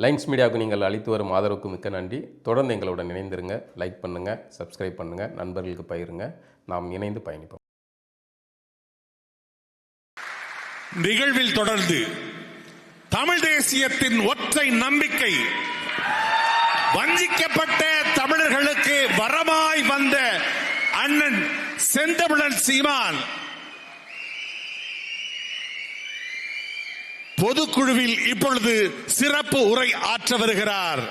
Lines மீடியாவுக்கு நீங்கள் அளித்து வரும் ஆதரவுக்கு மிக்க நன்றி. தொடர்ந்து எங்களுடன் இணைந்திருங்க. லைக் பண்ணுங்கள், சப்ஸ்கிரைப் பண்ணுங்கள், நண்பர்களுக்கு பகிருங்க. நாம் இணைந்து பயணிப்போம். நிகழ்வில் தொடர்ந்து தமிழ் தேசியத்தின் ஒற்றை நம்பிக்கை, வஞ்சிக்கப்பட்ட தமிழர்களுக்கு வரமாய் வந்த அண்ணன் செந்தமிழன் சீமான் பொதுக்குழுவில் இப்பொழுது சிறப்பு உரை ஆற்ற வருகிறார்.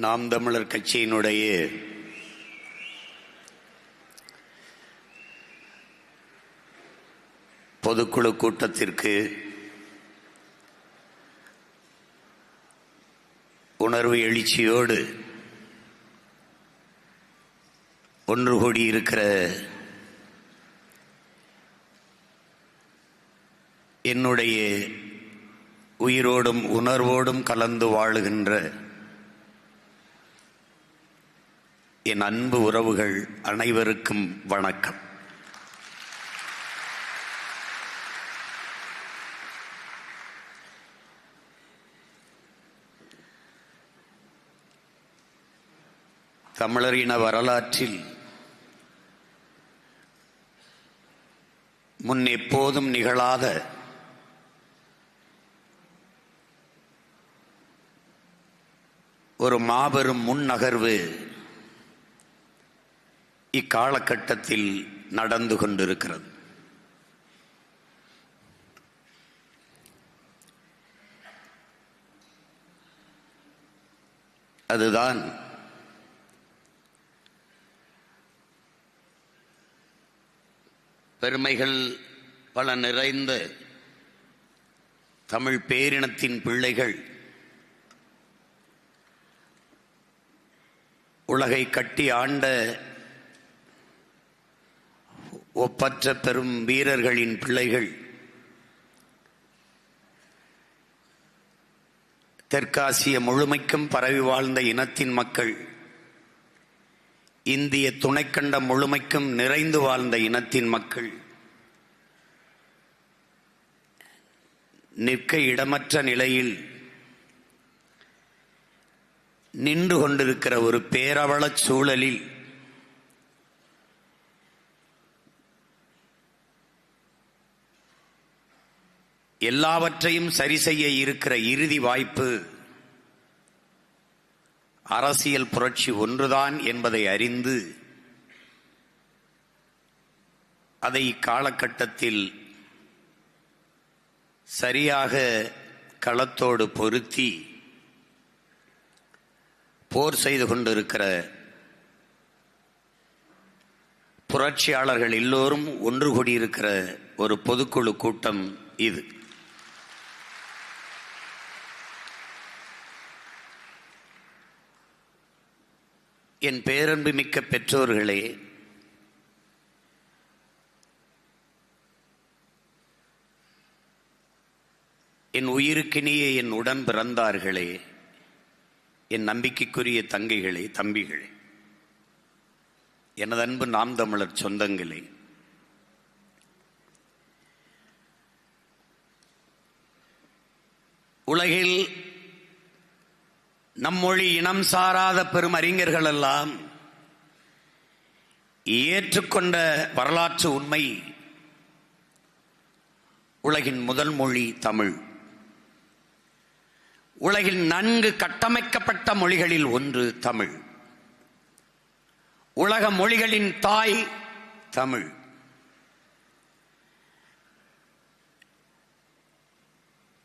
நாம் தமிழர் கட்சியினுடைய பொதுக்குழு கூட்டத்திற்கு உணர்வு எழுச்சியோடு ஒன்று கூடியிருக்கிற என்னுடைய உயிரோடும் உணர்வோடும் கலந்து வாழுகின்ற என் அன்பு உறவுகள் அனைவருக்கும் வணக்கம். தமிழரின வரலாற்றில் முன் எப்போதும் நிகழாத ஒரு மாபெரும் முன்னகர்வு இக்காலகட்டத்தில் நடந்து கொண்டிருக்கிறது. அதுதான் பெருமைகள் பல நிறைந்த தமிழ் பேரினத்தின் பிள்ளைகள் உலகை கட்டி ஆண்ட ஒப்பற்ற பெரும் வீரர்களின் பிள்ளைகள் தெற்காசிய முழுமைக்கும் பரவி வாழ்ந்த இனத்தின் மக்கள், இந்திய துணைக்கண்டம் முழுமைக்கும் நிறைந்து வாழ்ந்த இனத்தின் மக்கள் நிற்க இடமற்ற நிலையில் நின்று கொண்டிருக்கிற ஒரு பேரவலச் சூழலில் எல்லாவற்றையும் சரி செய்ய இருக்கிற இறுதி வாய்ப்பு அரசியல் புரட்சி ஒன்றுதான் என்பதை அறிந்து அதை இக்காலகட்டத்தில் சரியாக களத்தோடு பொருத்தி போர் செய்து கொண்டிருக்கிற புரட்சியாளர்கள் எல்லோரும் ஒன்று கூடியிருக்கிற ஒரு பொதுக்குழு கூட்டம் இது. என் பேரன்பு மிக்க பெற்றோர்களே, என் உயிருக்கினிய என் உடன் பிறந்தார்களே, என் நம்பிக்கைக்குரிய தங்கைகளே, தம்பிகளே, எனது அன்பு நாம் தமிழர் சொந்தங்களே, உலகில் நம்மொழி இனம் சாராத பெரும் அறிஞர்கள் எல்லாம் ஏற்றுக்கொண்ட வரலாற்று உண்மை, உலகின் முதல் மொழி தமிழ். உலகில் நன்கு கட்டமைக்கப்பட்ட மொழிகளில் ஒன்று தமிழ். உலக மொழிகளின் தாய் தமிழ்.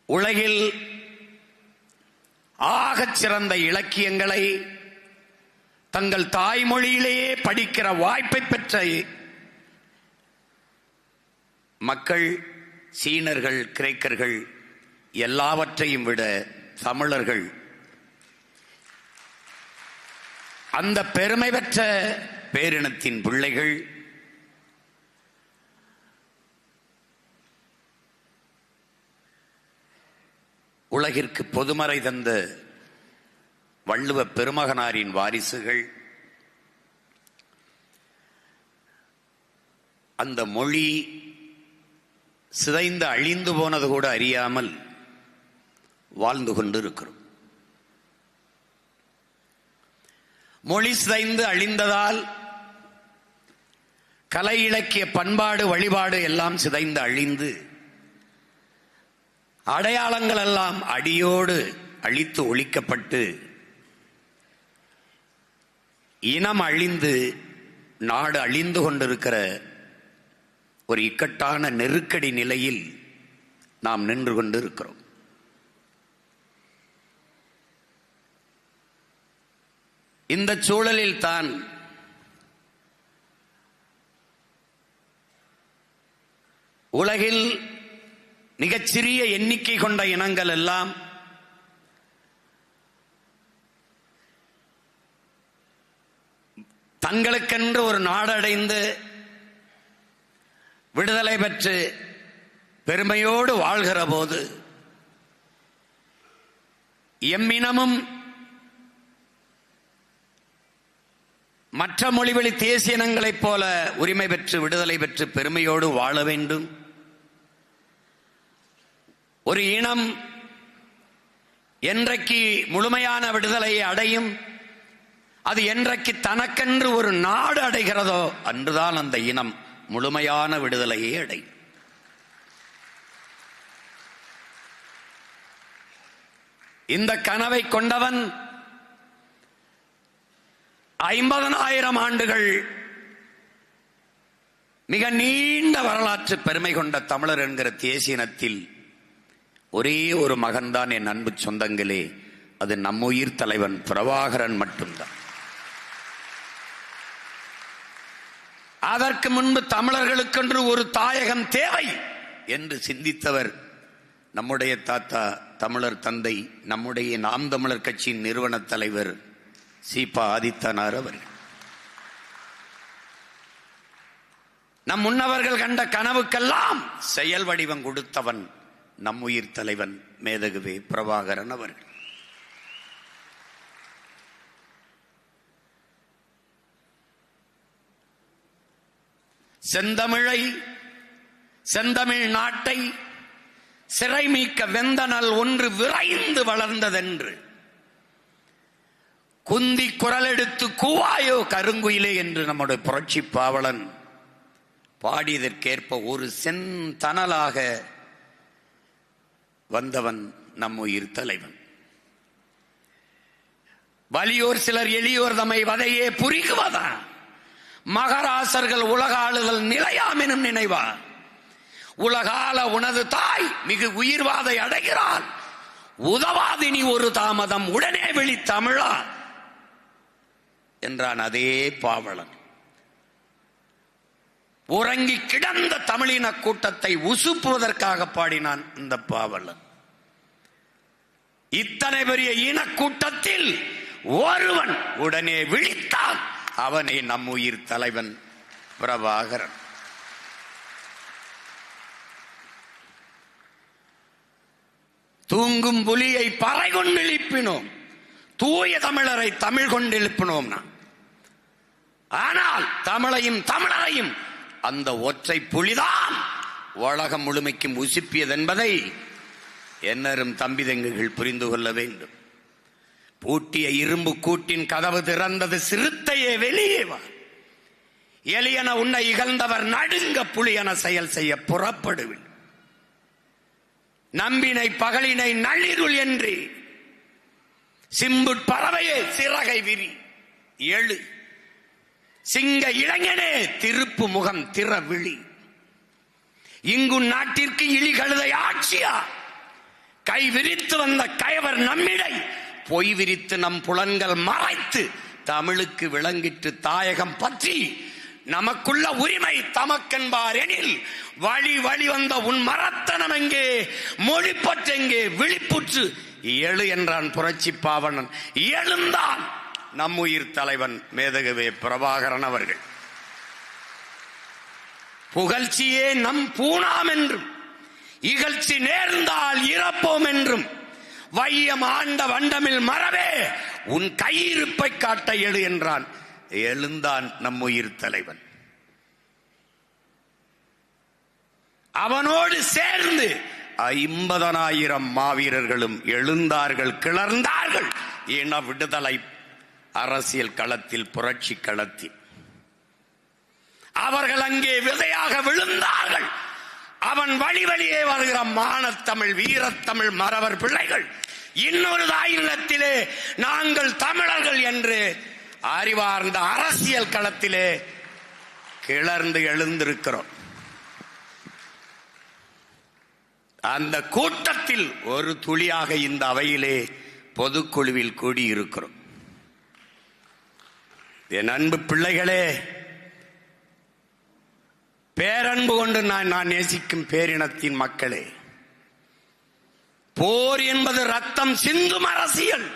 உலகில் ஆகச் சிறந்த இலக்கியங்களை தங்கள் தாய்மொழியிலேயே படிக்கிற வாய்ப்பை பெற்ற மக்கள் சீனர்கள், கிரேக்கர்கள் எல்லாவற்றையும் விட தமிழர்கள் அந்த பெருமை பெற்ற பேரினத்தின் பிள்ளைகள். உலகிற்கு பொதுமறை தந்த வள்ளுவ பெருமகனாரின் வாரிசுகள். அந்த மொழி சிதைந்து அழிந்து போனது கூட அறியாமல் வாழ்ந்து கொண்டிருக்கிறோம். மொழி சிதைந்து அழிந்ததால் கலை, இலக்கிய, பண்பாடு, வழிபாடு எல்லாம் சிதைந்து அழிந்து அடையாளங்கள் எல்லாம் அடியோடு அழித்து ஒழிக்கப்பட்டு இனம் அழிந்து நாடு அழிந்து கொண்டிருக்கிற ஒரு இக்கட்டான நெருக்கடி நிலையில் நாம் நின்று கொண்டிருக்கிறோம். இந்த சூழலில் தான் உலகில் மிகச்சிறிய எண்ணிக்கை கொண்ட இனங்கள் எல்லாம் தங்களுக்கென்று ஒரு நாடடைந்து விடுதலை பெற்று பெருமையோடு வாழ்கிற போது எம்மினமும் மற்ற மொழிவழி தேசிய இனங்களைப் போல உரிமை பெற்று விடுதலை பெற்று பெருமையோடு வாழ வேண்டும். ஒரு இனம் என்றைக்கு முழுமையான விடுதலையை அடையும், அது என்றைக்கு தனக்கென்று ஒரு நாடு அடைகிறதோ அன்றுதான் அந்த இனம் முழுமையான விடுதலையை அடையும். இந்த கனவை கொண்டவன் 50,000 ஆண்டுகள் மிக நீண்ட வரலாற்று பெருமை கொண்ட தமிழர் என்கிற தேசிய இனத்தில் ஒரே ஒரு மகன்தான் என் அன்பு சொந்தங்களே, அது நம்முயிர் தலைவன் பிரபாகரன் மட்டும்தான். அதற்கு முன்பு தமிழர்களுக்கென்று ஒரு தாயகம் தேவை என்று சிந்தித்தவர் நம்முடைய தாத்தா, தமிழர் தந்தை, நம்முடைய நாம் தமிழர் கட்சியின் நிறுவன தலைவர் சீபா ஆதித்தனார் அவர்கள். நம் முன்னவர்கள் கண்ட கனவுக்கெல்லாம் செயல் வடிவம் கொடுத்தவன் நம்முயிர் தலைவன் மேதகுவே பிரபாகரன் அவர்கள். செந்தமிழை, செந்தமிழ் நாட்டை சிறை மீட்க வெந்தனல் ஒன்று விரைந்து வளர்ந்ததென்று குந்தி குரல் எடுத்து கூவாயோ கருங்குயிலே என்று நம்முடைய புரட்சி பாவலன் பாடியதற்கேற்ப ஒரு செந்தனலாக வந்தவன் நம்முயிர் தலைவன். வலியோர் சிலர் எளியோர் தம்மை வதையே புரிகுவதா, மகராசர்கள் உலக ஆளுதல் நிலையாம் எனும் நினைவா, உலகால உனது தாய் மிகு உயிர்வாதை அடைகிறாள், உதவாதினி ஒரு தாமதம் உடனே விழி தமிழா என்றான் அதே பாவலன். உறங்கி கிடந்த தமிழின கூட்டத்தை உசுப்புவதற்காக பாடினான் இந்த பாவலன். இத்தனை பெரிய இனக்கூட்டத்தில் ஒருவன் உடனே விழித்தான், அவனே நம்முயிர் தலைவன் பிரபாகரன். தூங்கும் புலியை பறை கொண்டு எழுப்பினோம், தூய தமிழரை தமிழ் கொண்டு எழுப்பினோம். ஆனால் தமிழையும் தமிழரையும் அந்த ஒற்றை புலிதான் உலகம் முழுமைக்கும் உசுப்பியது என்பதை என்னரும் தம்பி தங்கைகள் புரிந்து கொள்ள வேண்டும். பூட்டிய இரும்பு கூட்டின் கதவு திறந்தது, சிறுத்தையே வெளியே வா, எலியன உன்னை இகழ்ந்தவர் நடுங்க புலியன செயல் செய்ய புறப்படுவில், நம்பினை பகலினை நள்ளிருள் என்று சிம்புட் பறவையே சிறகை விரி எழு, சிங்க இளைஞனே திருப்பு முகம் திற விழி, இங்கு நாட்டிற்கு இழி கழுதை ஆட்சியா, கை விரித்து வந்த கயவர் நம்மிடை பொய் விரித்து நம் புலன்கள் மறைத்து தமிழுக்கு விளங்கிட்டு தாயகம் பற்றி நமக்குள்ள உரிமை தமக்கென்பார் எனில் வழி வழி வந்த உன் மரத்தனம் எங்கே, மொழிப்பற்றெங்கே, விழிப்புற்று எழு என்றான் புரட்சி பாவனன். எழுந்தான் நம் உயிர் தலைவன் மேதகவே பிரபாகரன் அவர்கள். புகழ்ச்சியே நம் பூணாம் என்றும் இகழ்ச்சி நேர்ந்தால் இறப்போம் என்றும் வையம் ஆண்ட வண்டமில் மறவே உன் கையிருப்பை காட்ட எழு என்றான். எழுந்தான் நம் உயிர் தலைவன். அவனோடு சேர்ந்து 50,000 மாவீரர்களும் எழுந்தார்கள், கிளர்ந்தார்கள் இன விடுதலை அரசியல் களத்தில், புரட்சி களத்தில். அவர்கள் அங்கே விதையாக விழுந்தார்கள். அவன் வழி வழியே வருகிற மானத்தமிழ் வீரத்தமிழ் மறவர் பிள்ளைகள் இன்னொரு தாயினத்திலே நாங்கள் தமிழர்கள் என்று அறிவார்ந்த அரசியல் களத்திலே கிளர்ந்து எழுந்திருக்கிறோம். அந்த கூட்டத்தில் ஒரு துளியாக இந்த அவையிலே பொதுக்குழுவில் கூடியிருக்கிறோம். என் அன்பு பிள்ளைகளே, பேரன்பு கொண்டு நான் நேசிக்கும் பேரினத்தின் மக்களே, போர் என்பது ரத்தம் சிந்தும் அரசியல்.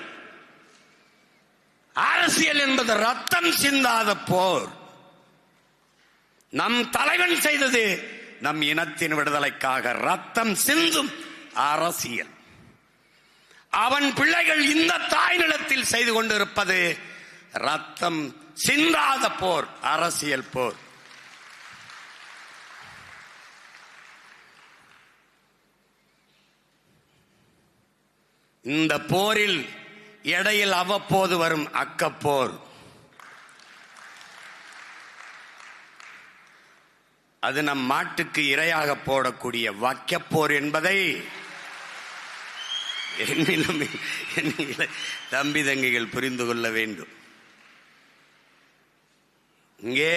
அரசியல் என்பது ரத்தம் சிந்தாத போர். நம் தலைவன் செய்தது நம் இனத்தின் விடுதலைக்காக ரத்தம் சிந்தும் அரசியல். அவன் பிள்ளைகள் இந்த தாய் நிலத்தில் செய்து கொண்டிருப்பது ரத்தம் சிந்தாத போர், அரசியல் போர். இந்த போரில் இடையில் அவ்வப்போது வரும் அக்கப்போர், அது நம் மாட்டுக்கு இரையாக போடக்கூடிய வக்கப்போர் என்பதை என்னிலும் தம்பி தங்கைகள் புரிந்து கொள்ள வேண்டும். இங்கே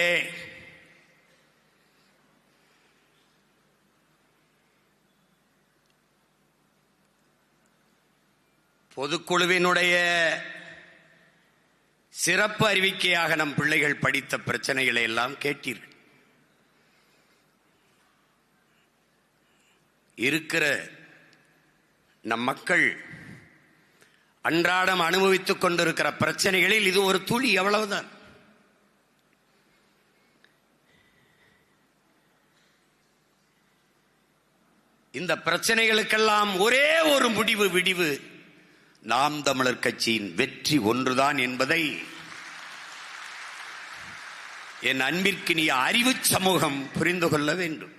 பொதுக்குழுவினுடைய சிறப்பு அறிவிக்கையாக நம் பிள்ளைகள் படித்த பிரச்சனைகளை எல்லாம் கேட்டீர்கள். இருக்கிற நம் மக்கள் அன்றாடம் அனுபவித்துக் கொண்டிருக்கிற பிரச்சனைகளில் இது ஒரு துளி, அவ்வளவுதான். இந்த பிரச்சனைகளுக்கெல்லாம் ஒரே ஒரு விடிவு நாம் தமிழர் கட்சியின் வெற்றி ஒன்றுதான் என்பதை என் அன்பிற்கினிய அறிவு சமூகம் புரிந்து கொள்ள வேண்டும்.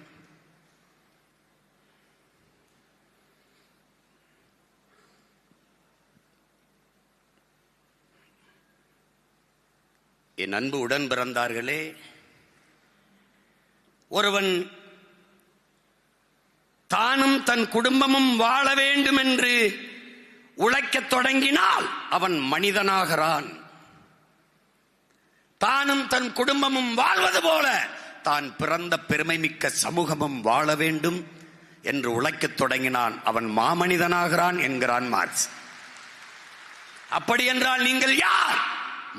என் அன்பு உடன் பிறந்தார்களே, ஒருவன் தானும் தன் குடும்பமும் வாழ வேண்டும் என்று உழைக்கத் தொடங்கினால் அவன் மனிதனாகிறான். தானும் தன் குடும்பமும் வாழ்வது போல தான் பிறந்த பெருமை மிக்க சமூகமும் வாழ வேண்டும் என்று உழைக்கத் தொடங்கினான், அவன் மாமனிதனாகிறான் என்கிறான் மார்க்ஸ். அப்படி என்றால் நீங்கள் யார்?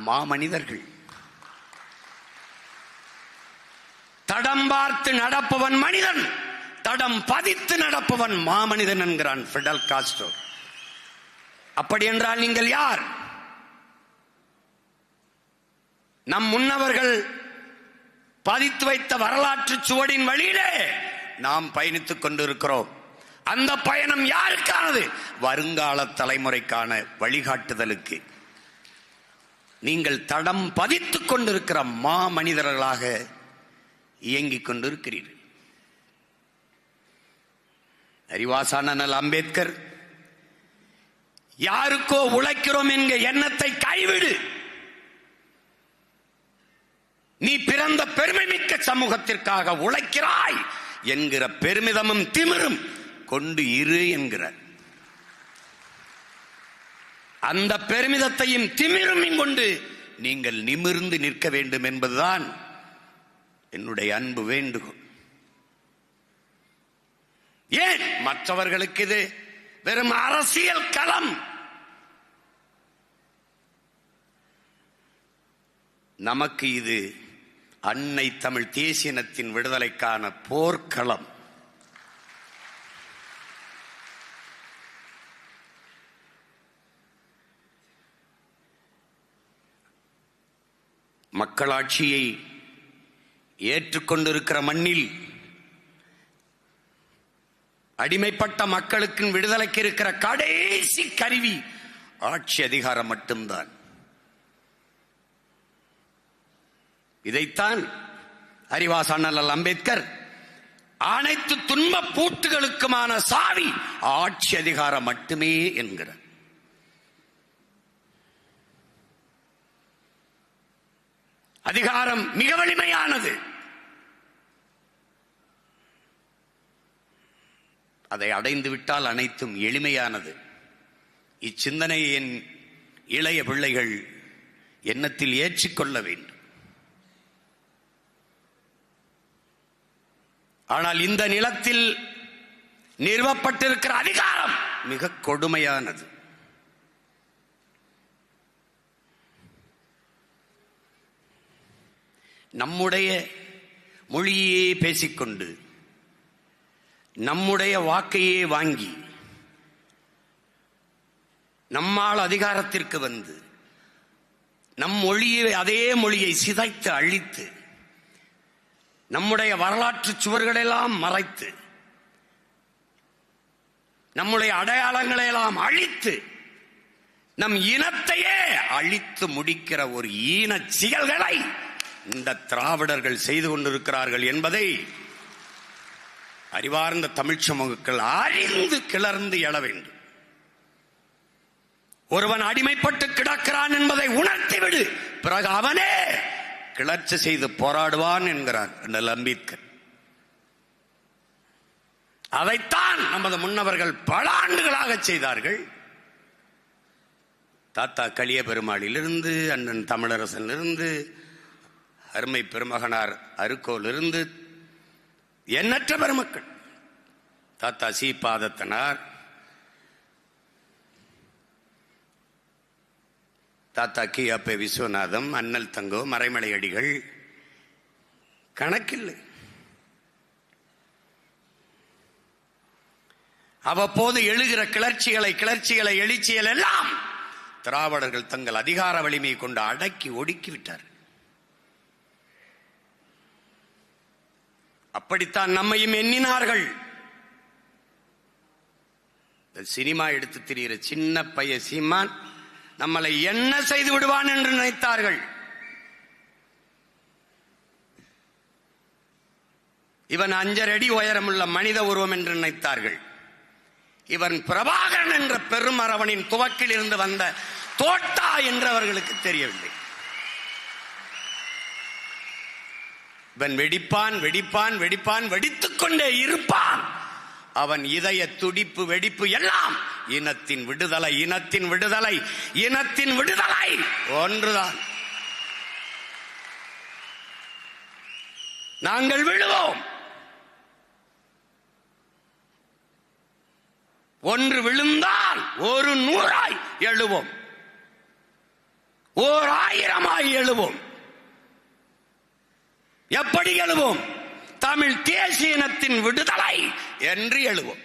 மாமனிதர்கள். தடம் பார்த்து நடப்பவன் மனிதன், தடம் பதித்து நடப்பவன் மாமனிதன் என்கிறான் பிடல் காஸ்ட்ரோ. அப்படி என்றால் நீங்கள் யார்? நம் முன்னவர்கள் பதித்து வைத்த வரலாற்று சுவடின் வழியிலே நாம் பயணித்துக் கொண்டிருக்கிறோம். அந்த பயணம் யாருக்கானது? வருங்கால தலைமுறைக்கான வழிகாட்டுதலுக்கு. நீங்கள் தடம் பதித்துக் கொண்டிருக்கிற மாமனிதர்களாக இயங்கிக் கொண்டிருக்கிறீர்கள். அறிவாசான அம்பேத்கர் யாருக்கோ உழைக்கிறோம் என்கிற எண்ணத்தை கைவிடு, நீ பிறந்த பெருமை மிக்க சமூகத்திற்காக உழைக்கிறாய் என்கிற பெருமிதமும் திமிரும் கொண்டு இரு என்கிறார். அந்த பெருமிதத்தையும் திமிரும் கொண்டு நீங்கள் நிமிர்ந்து நிற்க வேண்டும் என்பதுதான் என்னுடைய அன்பு வேண்டுகோள். ஏன் மற்றவர்களுக்கு இது வெறும் அரசியல் களம், நமக்கு இது அன்னை தமிழ் தேசியனத்தின் விடுதலைக்கான போர்க்களம். மக்களாட்சியை ஏற்றுக்கொண்டிருக்கிற மண்ணில் அடிமைப்பட்ட மக்களுக்கு விடுதலைக்கு இருக்கிற கடைசி கருவி ஆட்சி அதிகாரம் மட்டும்தான். இதைத்தான் அறிவாச அண்ணல் அம்பேத்கர் அனைத்து துன்ப பூட்டுகளுக்குமான சாவி ஆட்சி அதிகாரம் மட்டுமே என்கிறார். அதிகாரம் மிக வலிமையானது. அதை அடைந்து விட்டால் அனைத்தும் எளிமையானது. இச்சிந்தனையை என் இளைய பிள்ளைகள் எண்ணத்தில் ஏற்றிக்கொள்ள வேண்டும். ஆனால் இந்த நிலத்தில் நிறுவப்பட்டிருக்கிற அதிகாரம் மிக கொடுமையானது. நம்முடைய மொழியே பேசிக்கொண்டு நம்முடைய வாக்கையே வாங்கி நம்மால் அதிகாரத்திற்கு வந்து நம் மொழியை அதே மொழியை சிதைத்து அழித்து நம்முடைய வரலாற்று சுவர்களெல்லாம் மறைத்து நம்முடைய அடையாளங்களெல்லாம் அழித்து நம் இனத்தையே அழித்து முடிக்கிற ஒரு ஈன செயல்களை இந்த திராவிடர்கள் செய்து கொண்டிருக்கிறார்கள் என்பதை அறிவார்ந்த தமிழ் சமூகங்கள் அறிந்து கிளர்ந்து எழ வேண்டும். ஒருவன் அடிமைப்பட்டு கிடக்கிறான் என்பதை உணர்த்திவிடு, பிறகு அவனே கிளர்ச்சி செய்து போராடுவான் என்கிறார் அண்ணல் அம்பேத்கர். அதைத்தான் நமது முன்னவர்கள் பல ஆண்டுகளாக செய்தார்கள். தாத்தா களிய பெருமாளிலிருந்து, அண்ணன் தமிழரசனிலிருந்து, அருமை பெருமகனார் அருக்கோலிருந்து எண்ணற்ற பெருமக்கள், தாத்தா சி பாதத்தனார், தாத்தா கி அப்ப விஸ்வநாதம், அண்ணல் தங்கோ, மறைமலை அடிகள், கணக்கில்லை. அவ்வப்போது எழுகிற கிளர்ச்சிகளை எழுச்சிகள் எல்லாம் திராவிடர்கள் தங்கள் அதிகார வலிமையை கொண்டு அடக்கி ஒடுக்கிவிட்டார். அப்படித்தான் நம்மையும் எண்ணினார்கள். சினிமா எடுத்து திரிகிற சின்ன பைய சீமான் நம்மளை என்ன செய்து விடுவான் என்று நினைத்தார்கள். இவன் 5 அடி உயரமுள்ள மனித உருவம் என்று நினைத்தார்கள். இவன் பிரபாகரன் என்ற பெருமரவனின் துவக்கில் இருந்து வந்த தோட்டா என்று அவர்களுக்கு தெரியவில்லை. இவன் வெடிப்பான் வெடிப்பான் வெடிப்பான், வெடித்துக் கொண்டே இருப்பான். அவன் இதய துடிப்பு வெடிப்பு எல்லாம் இனத்தின் விடுதலை, இனத்தின் விடுதலை, இனத்தின் விடுதலை ஒன்றுதான். நாங்கள் விழுவோம். ஒன்று விழுந்தால் 100 எழுவோம், 1000 எழுவோம். எப்படி எழுவோம்? தமிழ் தேசிய இனத்தின் விடுதலை என்று எழுவோம்.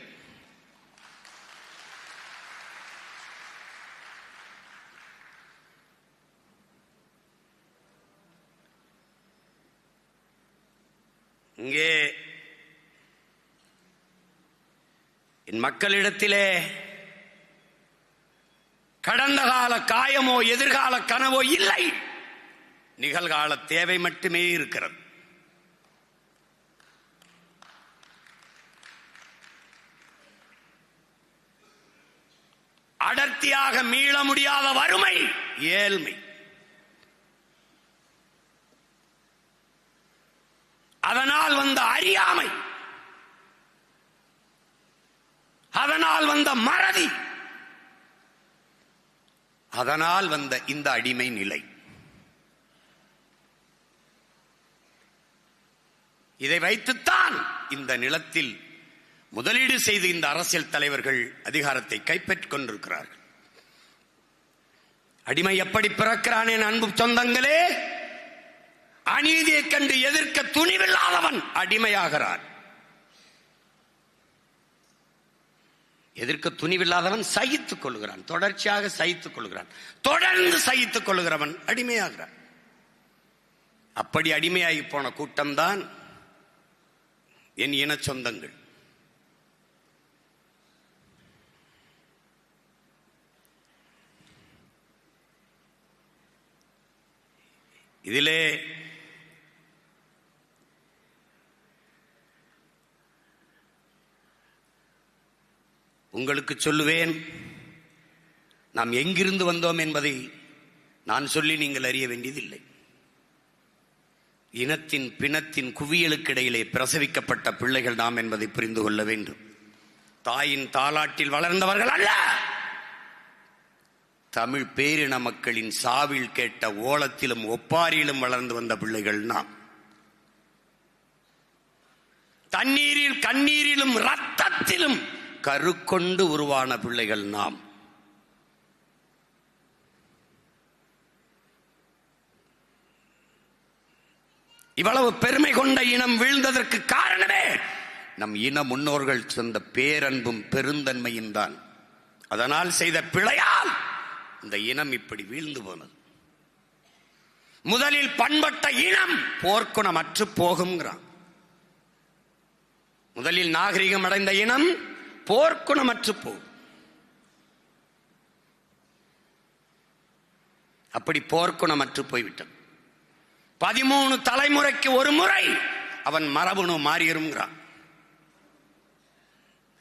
இங்கே என் மக்களிடத்திலே கடந்த கால காயமோ எதிர்கால கனவோ இல்லை, நிகழ்கால தேவை மட்டுமே இருக்கிறது. அடர்த்தியாக மீள முடியாத வறுமை, ஏழ்மை, அதனால் வந்த அறியாமை, அதனால் வந்த மறதி, அதனால் வந்த இந்த அடிமை நிலை, இதை வைத்துத்தான் இந்த நிலத்தில் முதலீடு செய்து இந்த அரசியல் தலைவர்கள் அதிகாரத்தை கைப்பற்றிக் கொண்டிருக்கிறார்கள். அடிமை எப்படி பிறக்கிறான் என் அன்பு சொந்தங்களே? அநீதியை கண்டு எதிர்க்க துணிவில்லாதவன் அடிமையாகிறான். எதிர்க்க துணிவில்லாதவன் சகித்துக் கொள்கிறான், தொடர்ச்சியாக சகித்துக் கொள்கிறான். தொடர்ந்து சகித்துக் கொள்கிறவன் அடிமையாகிறான். அப்படி அடிமையாகி போன கூட்டம்தான் என் இன சொந்தங்கள். இதிலே உங்களுக்கு சொல்லுவேன், நாம் எங்கிருந்து வந்தோம் என்பதை நான் சொல்லி நீங்கள் அறிய வேண்டியதில்லை. இனத்தின் பிணத்தின் குவியலுக்கு இடையிலே பிரசவிக்கப்பட்ட பிள்ளைகள் நாம் என்பதை புரிந்து கொள்ள வேண்டும். தாயின் தாலாட்டில் வளர்ந்தவர்கள் அல்ல. தமிழ் பேரின மக்களின் சாவில் கேட்ட ஓலத்திலும் ஒப்பாரியிலும் வளர்ந்து வந்த பிள்ளைகள் நாம். தண்ணீரில் கண்ணீரிலும் இரத்தத்திலும் கருக்கொண்டு உருவான பிள்ளைகள் நாம். இவ்வளவு பெருமை கொண்ட இனம் வீழ்ந்ததற்கு காரணமே நம் இன முன்னோர்கள் சொந்த பேரன்பும் பெருந்தன்மையும் தான். அதனால் செய்த பிழையால் இந்த இனம் இப்படி வீழ்ந்து போனது. முதலில் பண்பட்ட இனம் போர்க்குணம் அற்று போகுங்கிறான். முதலில் நாகரிகம் அடைந்த இனம் போர்க்குணமற்று போகும். அப்படி போர்க்குணமற்று போய்விட்டது. 13 தலைமுறைக்கு ஒரு முறை அவன் மரபணு மாறியிருங்கிறான்.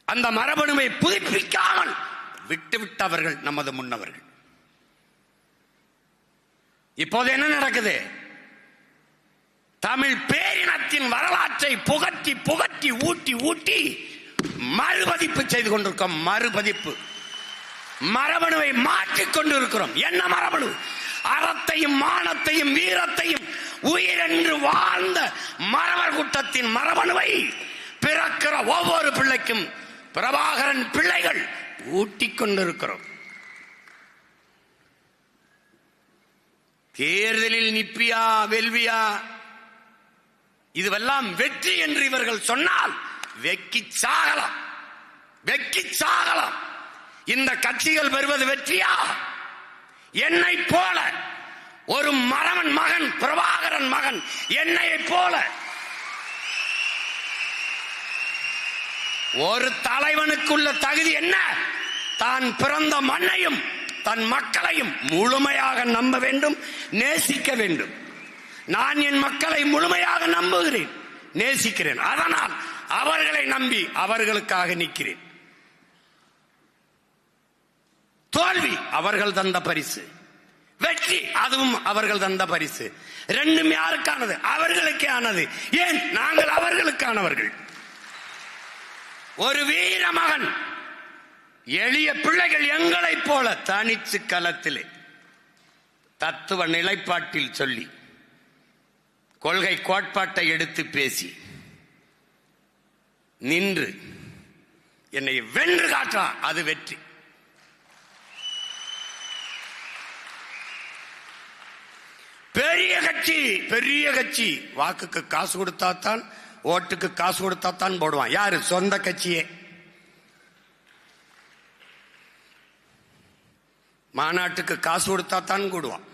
அந்த மரபணுவை புதுப்பிக்காமல் விட்டுவிட்டவர்கள் நமது முன்னவர்கள். இப்போது என்ன நடக்குது? தமிழ் பேரினத்தின் வரலாற்றை புகட்டி புகட்டி ஊட்டி ஊட்டி மறுபதிப்பு செய்து கொண்டிருக்கிறோம். மறுபதிப்பு, மரபணுவை மாற்றிக் கொண்டிருக்கிறோம். என்ன மரபணு? அறத்தையும் மானத்தையும் வீரத்தையும் உயிரென்று வாழ்ந்த மறவர் கூட்டத்தின் மரபணுவை பிறக்கிற ஒவ்வொரு பிள்ளைக்கும் பிரபாகரன் பிள்ளைகள் ஊட்டிக் கொண்டிருக்கிறோம். தேர்தலில் நிப்பியா வெல்வியா இதுவெல்லாம் வெற்றி என்று இவர்கள் சொன்னால் வெக்கி சாகலாம், வெக்கி சாகலாம். இந்த கட்சிகள் பெறுவது வெற்றியா? என்னை போல ஒரு மறவன் மகன், பிரபாகரன் மகன், என்னையை போல ஒரு தலைவனுக்குள்ள தகுதி என்ன? தான் பிறந்த மண்ணையும் தன் மக்களையும் முழுமையாக நம்ப வேண்டும், நேசிக்க வேண்டும். நான் என் மக்களை முழுமையாக நம்புகிறேன், நேசிக்கிறேன். அதனால் அவர்களை நம்பி அவர்களுக்காக நிற்கிறேன். தோல்வி அவர்கள் தந்த பரிசு, வெற்றி அதுவும் அவர்கள் தந்த பரிசு. ரெண்டும் யாருக்கானது? அவர்களுக்கே ஆனது. ஏன்? நாங்கள் அவர்களுக்கானவர்கள். ஒரு வீர மகன், எளிய பிள்ளைகள் எங்களைப் போல தனிச்சு களத்திலே தத்துவ நிலைப்பாட்டில் சொல்லி கொள்கை கோட்பாட்டை எடுத்து பேசி நின்று என்னை வென்று காட்டான், அது வெற்றி. பெரிய கட்சி, பெரிய கட்சி வாக்குக்கு காசு கொடுத்தாத்தான், ஓட்டுக்கு காசு கொடுத்தாத்தான் போடுவான். யாரு? சொந்த கட்சியே. மாநாட்டுக்கு காசு கொடுத்தாத்தான் கூடுவான்.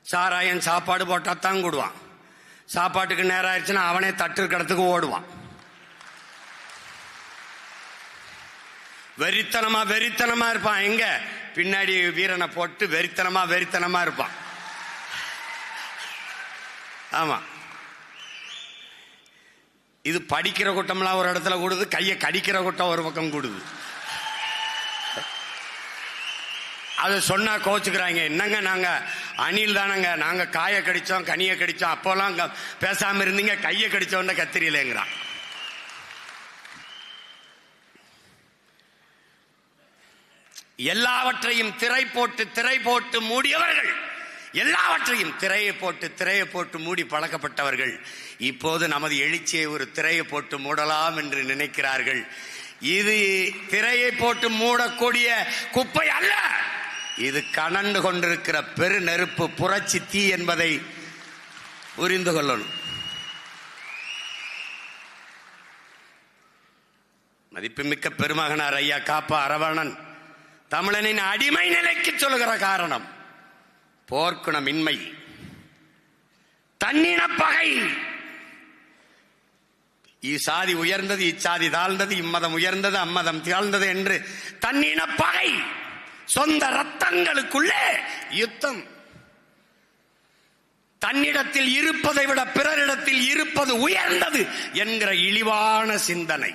சாராயன் சாப்பாடு போட்டாத்தான் கூடுவான். சாப்பாட்டுக்கு நேரம் ஆயிடுச்சுன்னா அவனே தட்டு கடத்துக்கு ஓடுவான். வெறித்தனமா வெறித்தனமா இருப்பான். எங்க? பின்னாடி வீரனை போட்டு வெறித்தனமா இருப்பான். ஆமா, இது படிக்கிற கூட்டம்லாம் ஒரு இடத்துல கூடுது, கையை கடிக்கிற கூட்டம் ஒரு பக்கம் கூடுது. அது சொன்னா கோச்சுக்கிறாங்க. என்னங்க நாங்க அணில் தானங்க, நாங்க காய கடிச்சோம் கனியை கடிச்சோம், அப்போலாம் பேசாம இருந்தீங்க, கையை கடிச்சோன்னு கத்திரியிலேங்கிறான். எல்லாவற்றையும் திரை போட்டு மூடியவர்கள், எல்லாவற்றையும் திரையை போட்டு மூடி பழக்கப்பட்டவர்கள் இப்போது நமது எழுச்சியை ஒரு திரையை போட்டு மூடலாம் என்று நினைக்கிறார்கள். இது திரையை போட்டு மூடக்கூடிய குப்பை அல்ல, இது கனண்டு கொண்டிருக்கிற பெரு நெருப்பு, புரட்சி தீ என்பதை புரிந்து கொள்ளணும். மதிப்புமிக்க பெருமகனார் ஐயா காப்பா அரவணன் தமிழனின் அடிமை நிலைக்கு சொல்லுகிற காரணம் போர்க்குணமின்மை, தன்னினப்பகை. இச்சாதி உயர்ந்தது, இச்சாதி தாழ்ந்தது, இம்மதம் உயர்ந்தது, அம்மதம் தாழ்ந்தது என்று தன்னினப்பகை, சொந்த ரத்தங்களுக்குள்ளே யுத்தம். தன்னிடத்தில் இருப்பதை விட பிறரிடத்தில் இருப்பது உயர்ந்தது என்கிற இழிவான சிந்தனை.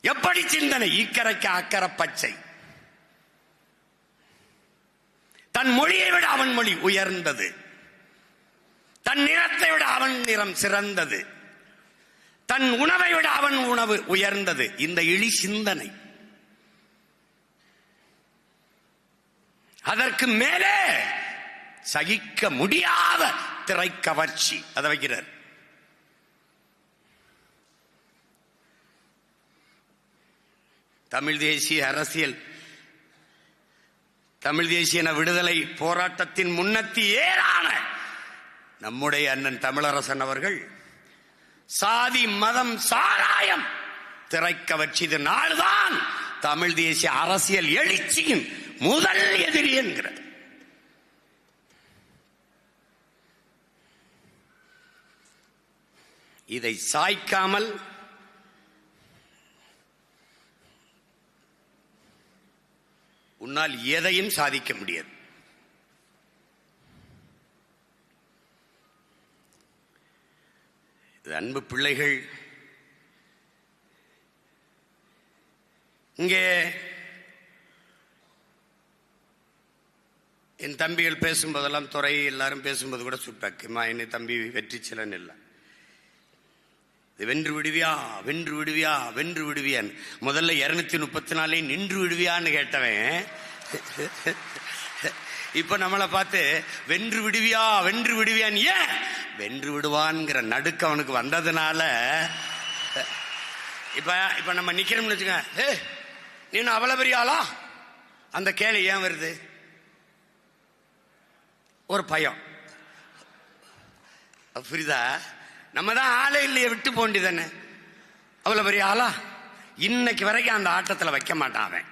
எப்படி சிந்தனை? இக்கரைக்கு அக்கறை பச்சை. தன் மொழியை விட அவன் மொழி உயர்ந்தது, தன் நிறத்தை விட அவன் நிறம் சிறந்தது, தன் உணவை விட அவன் உணவு உயர்ந்தது. இந்த இழி சிந்தனை. அதற்கு மேலே சகிக்க முடியாத திரைக்கவர்ச்சி. அதை வைக்கிறார். தமிழ் தேசிய அரசியல், தமிழ் தேசிய விடுதலை போராட்டத்தின் முன்னத்தி ஏறான நம்முடைய அண்ணன் தமிழரசன் அவர்கள் சாதி மதம் சாராயம் திரைக்கவர்ச்சி இது நாள்தான் தமிழ் தேசிய அரசியல் எழுச்சியின் முதல் எதிரி என்கிறார். இதை சாய்க்காமல் உன்னால் எதையும் சாதிக்க முடியாது. அன்பு பிள்ளைகள், இங்கே என் தம்பிகள் பேசும்போதெல்லாம், துறை எல்லாரும் பேசும்போது கூட சுட்டாக்குமா என்னை தம்பி வெற்றி சிலன் இல்லை, வென்று விடுவியா வென்று விடுவியா வென்று விடுவியான். முதல்ல 234 நின்று விடுவியான்னு கேட்டவன் இப்ப நம்மளை பார்த்து வென்று விடுவியா வென்று விடுவியான். ஏன் வென்று விடுவான்ங்கிற நடுக்க அவனுக்கு வந்ததுனால இப்ப நம்ம நிக்கிறோம்னு வச்சுக்க, நீ அவ்வளவு பெரிய ஆளா, அந்த கேள்வி ஏன் வருது? ஒரு பயம். புரியுதா? நம்ம தான் ஆளே இல்லையே, விட்டு போண்டி தானே. அவ்வளவு பெரிய ஆளா? இன்னைக்கு வரைக்கும் அந்த ஆட்டத்தில் வைக்க மாட்டான் அவன்,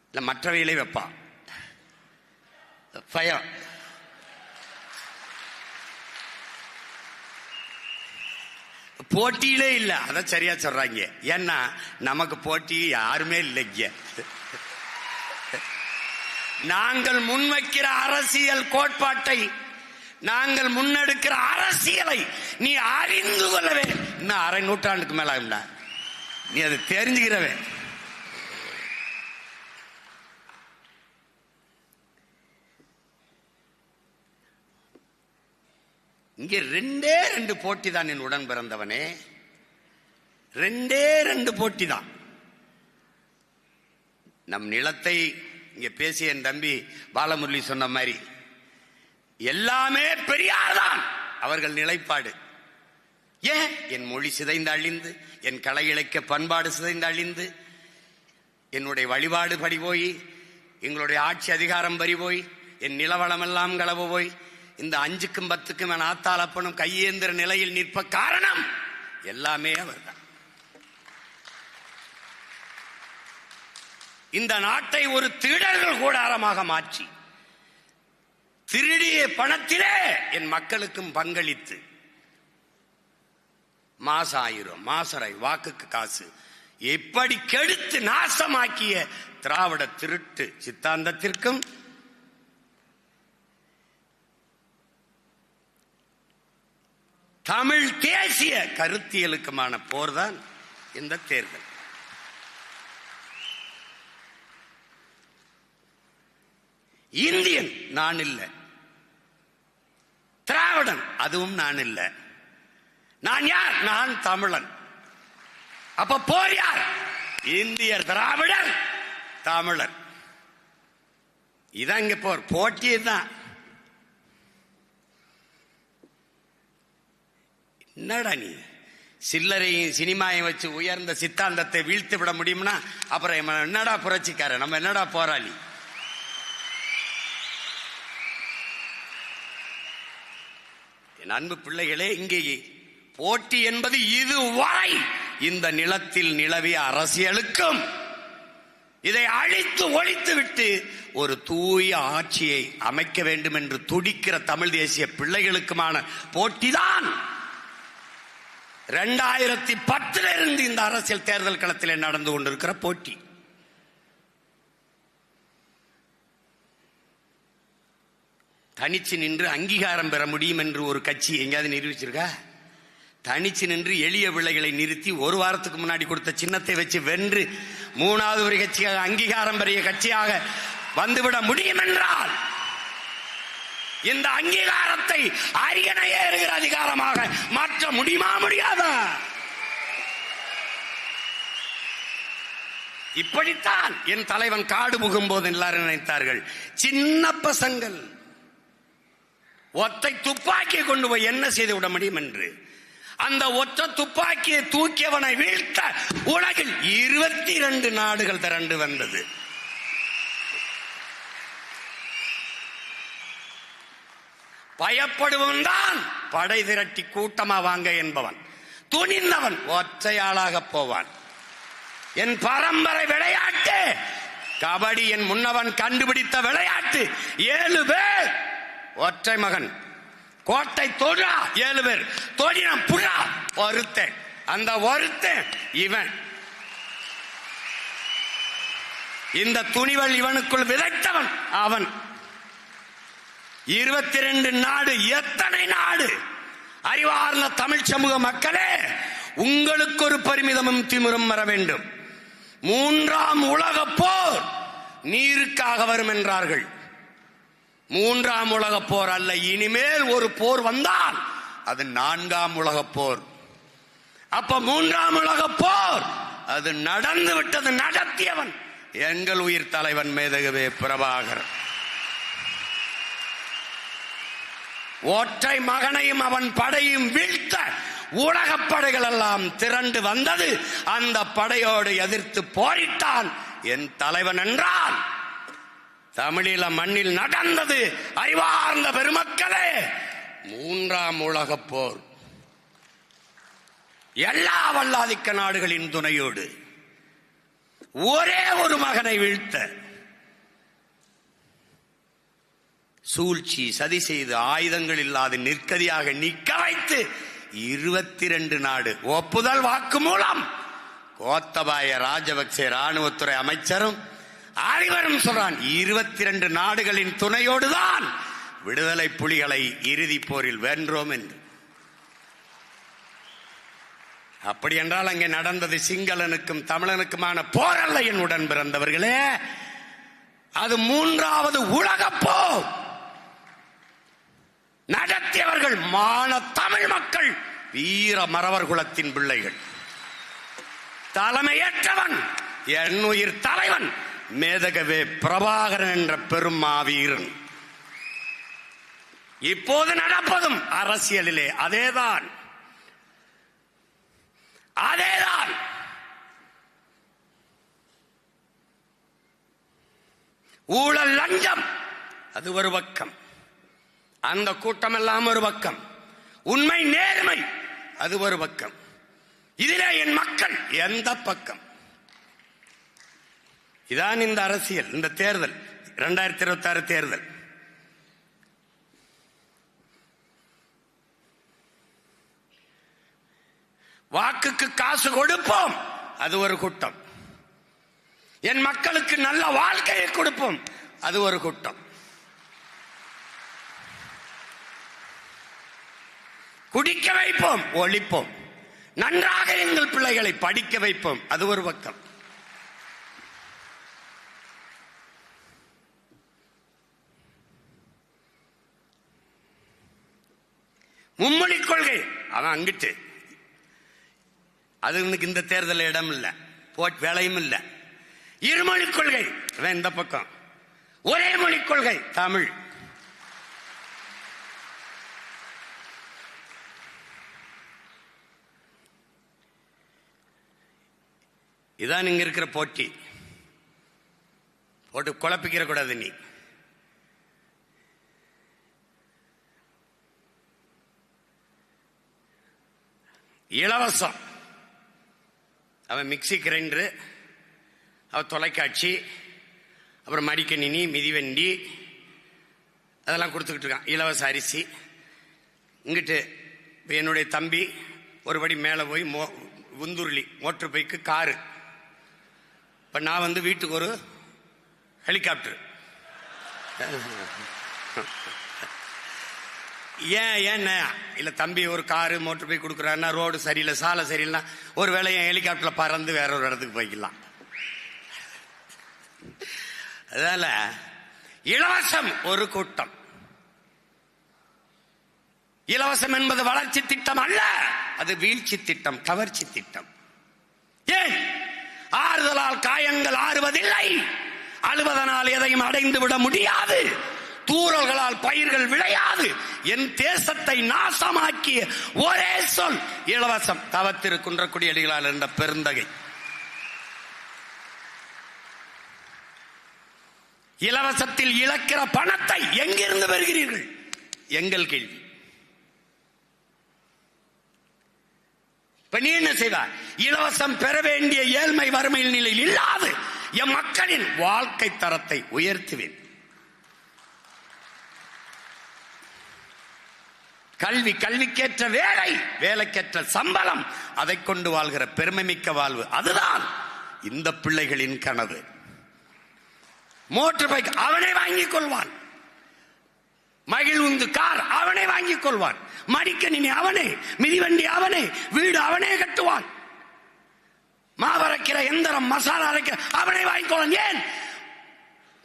இல்ல மற்றவையிலே வைப்பான். பயம். போட்டியிலே இல்ல. அத சரியா சொல்றாங்க. ஏன்னா நமக்கு போட்டி யாருமே இல்லைங்க. நாங்கள் முன்வைக்கிற அரசியல் கோட்பாட்டை, நாங்கள் முன்னெடுக்கிற அரசியலை நீ அறிந்து கொள்ளவே இன்னும் அரை நூற்றாண்டுக்கு மேல ஆகும்டா. நீ அதை தெரிஞ்சுக்கிறவே. இங்க 2 போட்டி தான் என் உடன் பிறந்தவனே, 2 போட்டி தான். நம் நிலத்தை இங்க பேசிய என் தம்பி பாலமுரளி சொன்ன மாதிரி எல்லாமே பெரியார் தான் அவர்கள் நிலைப்பாடு. ஏன் என் மொழி சிதைந்து அழிந்து, என் கலை இலக்கிய பண்பாடு சிதைந்து அழிந்து, என்னுடைய வழிபாடு படி போய், எங்களுடைய ஆட்சி அதிகாரம் பறி போய், என் நிலவளம் எல்லாம் களவு போய், இந்த 5க்கும் 10க்கும் என் ஆத்தாளப்பனும் கையேந்திர நிலையில் நிற்ப காரணம் எல்லாமே அவர்தான். இந்த நாட்டை ஒரு திருடர்கள் கூடாரமாக மாற்றி, திருடிய பணத்திலே என் மக்களுக்கும் பங்களித்து, மாசம் 1000 மாசரை வாக்குக்கு காசு எப்படி கெடுத்து நாசமாக்கிய திராவிட திருட்டு சித்தாந்தத்திற்கும் தமிழ் தேசிய கருத்தியலுக்குமான போர்தான் இந்த தேர்தல். இந்தியன் நான் இல்லை, திராவிடன் அதுவும் நான் இல்லை. நான் யார்? நான் தமிழன். அப்ப போர் யார்? இந்தியர், திராவிடர், தமிழர். இதான் இங்க போர். போட்டி தான். என்னடா நீ சில்லறையும் சினிமாயும் வச்சு உயர்ந்த சித்தாந்தத்தை வீழ்த்து விட முடியும்னா அப்புறம் என்னடா புரட்சிக்கார, நம்ம என்னடா போராளி? என் அன்பு பிள்ளைகளே, இங்கே போட்டி என்பது இதுவரை இந்த நிலத்தில் நிலவிய அரசியலுக்கும் இதை அழித்து ஒழித்து விட்டு ஒரு தூய ஆட்சியை அமைக்க வேண்டும் என்று துடிக்கிற தமிழ் தேசிய பிள்ளைகளுக்குமான போட்டிதான் 2010 இருந்து இந்த அரசியல் தேர்தல் களத்தில் நடந்து கொண்டிருக்கிற போட்டி. தனிச்சு நின்று அங்கீகாரம் பெற முடியும் என்று ஒரு கட்சி எங்கேயாவது நிரூபிச்சிருக்கா? தனிச்சு நின்று எளிய பிள்ளைகளை நிறுத்தி ஒரு வாரத்துக்கு முன்னாடி கொடுத்த சின்னத்தை வச்சு வென்று 3வது ஒரு கட்சியாக அங்கீகாரம் பெரிய கட்சியாக வந்துவிட முடியும் என்றால் இந்த அங்கீகாரத்தை அரியணை ஏறுகிற அதிகாரமாக மாற்ற முடியுமா? முடியாதா? இப்படித்தான் என் தலைவன் காடு புகும் போது எல்லாரும் நினைத்தார்கள், சின்ன பசங்கள் ஒத்தை துப்பாக்கியை கொண்டு போய் என்ன செய்து விட முடியும் என்று. அந்த ஒற்றை துப்பாக்கியை தூக்கியவனை வீழ்த்த உலகில் 22 நாடுகள் திரண்டு வந்தது. பயப்படுவன் தான் படை திரட்டி கூட்டமா வாங்க என்பவன். துணிந்தவன் ஒற்றையாளாக போவான். என் பரம்பரை விளையாட்டு கபடி. என் முன்னவன் கண்டுபிடித்த விளையாட்டு. 7 பேர் ஒற்றை மகன். கோட்டை தொழா 7 பேர். தொழினம் புறா ஒருத்தன். அந்த ஒருத்தன் இவன். இந்த துணிவல் இவனுக்குள் விதைத்தவன் அவன். 22 நாடு. எத்தனை நாடு? அறிவார்ந்த தமிழ் சமூக மக்களே, உங்களுக்கு ஒரு பெருமிதமும் திமிரும் வர வேண்டும். 3ஆம் உலக போர் நீருக்காக வரும் என்றார்கள். 3ஆம் உலக போர் அல்ல, இனிமேல் ஒரு போர் வந்தால் அது 4ஆம் உலக போர். அப்ப 3ஆம் உலக போர் அது நடந்து விட்டது. நடத்தியவன் எங்கள் உயிர் தலைவன் மேதகவே பிரபாகர். ஒற்றை மகனையும் அவன் படையும் வீழ்த்த உலகப் படைகள் எல்லாம் திரண்டு வந்தது. அந்த படையோடு எதிர்த்து போரிட்டான் என் தலைவன் என்றால் தமிழீழ மண்ணில் நடந்தது. அறிவார்ந்த பெருமக்களே, 3ஆம் உலகப் போர் எல்லா வல்லாதிக்க நாடுகளின் துணையோடு ஒரே ஒரு மகனை வீழ்த்த சூழ்ச்சி சதி செய்து ஆயுதங்கள் இல்லாத நிற்கதியாக நிற்க வைத்து 22 நாடு ஒப்புதல் வாக்கு மூலம் கோத்தபாய ராஜபக்சே ராணுவத்துறை அமைச்சரும் அனைவரும் சொல்றான், 22 நாடுகளின் துணையோடுதான் விடுதலை புலிகளை இறுதி போரில் வென்றோம் என்று. அப்படி என்றால் அங்கே நடந்தது சிங்களனுக்கும் தமிழனுக்குமான போர் அல்ல என் உடன் பிறந்தவர்களே. அது 3வது உலகப் போர். நடத்தியவர்கள் மான தமிழ் மக்கள், வீர மறவர் குலத்தின் பிள்ளைகள். தலைமையேற்றவன் என் உயிர் தலைவன் மேதகவே பிரபாகரன் என்ற பெரும் மாவீரன். இப்போது நடப்பதும் அரசியலிலே அதேதான். ஊழல் லஞ்சம் அது ஒரு பக்கம், அந்த கூட்டம் எல்லாம் ஒரு பக்கம், உண்மை நேர்மை அது ஒரு பக்கம், இதிலே என் மக்கள் எந்த பக்கம்? இதான் இந்த அரசியல், இந்த தேர்தல் 2026 தேர்தல். வாக்குக்கு காசு கொடுப்போம் அது ஒரு கூட்டம், என் மக்களுக்கு நல்ல வாழ்க்கையை கொடுப்போம் அது ஒரு கூட்டம், குடிக்க வைப்போம் ஒழிப்போம், நன்றாக எங்கள் பிள்ளைகளை படிக்க வைப்போம் அது ஒரு பக்கம். மும்மொழி கொள்கை அவன் அங்கிட்டு, அது இந்த தேர்தல் இடம் இல்ல, வேலையும் இல்ல. இருமொழி கொள்கை அவன் இந்த பக்கம், ஒரே மொழி கொள்கை தமிழ். இதான் இங்க இருக்கிற போட்டி. போட்டு குழப்பிக்கிற கூடாது. நீ இலவசம். அவன் மிக்சி கிரைண்டரு, அவன் தொலைக்காட்சி, அப்புறம் மடிக்கணினி, மிதிவண்டி அதெல்லாம் கொடுத்துக்கிட்டு இருக்கான். இலவச அரிசி. இங்கிட்டு என்னுடைய தம்பி ஒருபடி மேலே போய் உந்துருளி மோட்டர் பைக்கு காரு. இப்போ நான் வீட்டுக்கு ஒரு ஹெலிகாப்டர். ஏன் இல்லை தம்பி ஒரு காரு மோட்டர் பைக் கொடுக்குறாருன்னா ரோடு சரியில்லை, சாலை சரியில்லைன்னா ஒரு வேளை என் ஹெலிகாப்டரில் பறந்து வேற ஒரு இடத்துக்கு போய்க்கலாம். அதனால இலவசம் ஒரு கூட்டம். இலவசம் என்பது வளர்ச்சி திட்டம் அல்ல, அது வீழ்ச்சி திட்டம், கவர்ச்சி திட்டம். ஏன் ஆறுதலால் காயங்கள் ஆறுவதில்லை, அழுவதனால் எதையும் அடைந்து விட முடியாது, தூறல்களால் பயிர்கள் விளையாது. என் தேசத்தை நாசமாக்கிய ஒரே சொல் இலவசம். தவத்திரு குன்றக்குடி அடிகளால் என்ற பெருந்தகை. இலவசத்தில் இழக்கிற பணத்தை எங்கிருந்து வருகிறீர்கள்? எங்கள் கேள்வி. இப்ப நீ என்ன செய்வார்? இலவசம் பெற வேண்டிய ஏழ்மை வறுமை நிலையில் இல்லாது என் மக்களின் வாழ்க்கை தரத்தை உயர்த்துவேன். கல்வி, கல்விக்கேற்ற வேலை, வேலைக்கேற்ற சம்பளம், அதை கொண்டு வாழ்கிற பெருமை மிக்க வாழ்வு, அதுதான் இந்த பிள்ளைகளின் கனவு. மோட்டார் பைக் அவனை வாங்கிக் கொள்வான், மகிழ்வுந்து கார் அவனை வாங்கிக் கொள்வான், மடிக்கணினி அவனே, மிதிவண்டி அவனே, வீடு அவனே கட்டுவான், மாவரைக்கிற எந்திரம், மசாலா அரைக்கிற அவனை வாங்கிக் கொள்வான். ஏன்?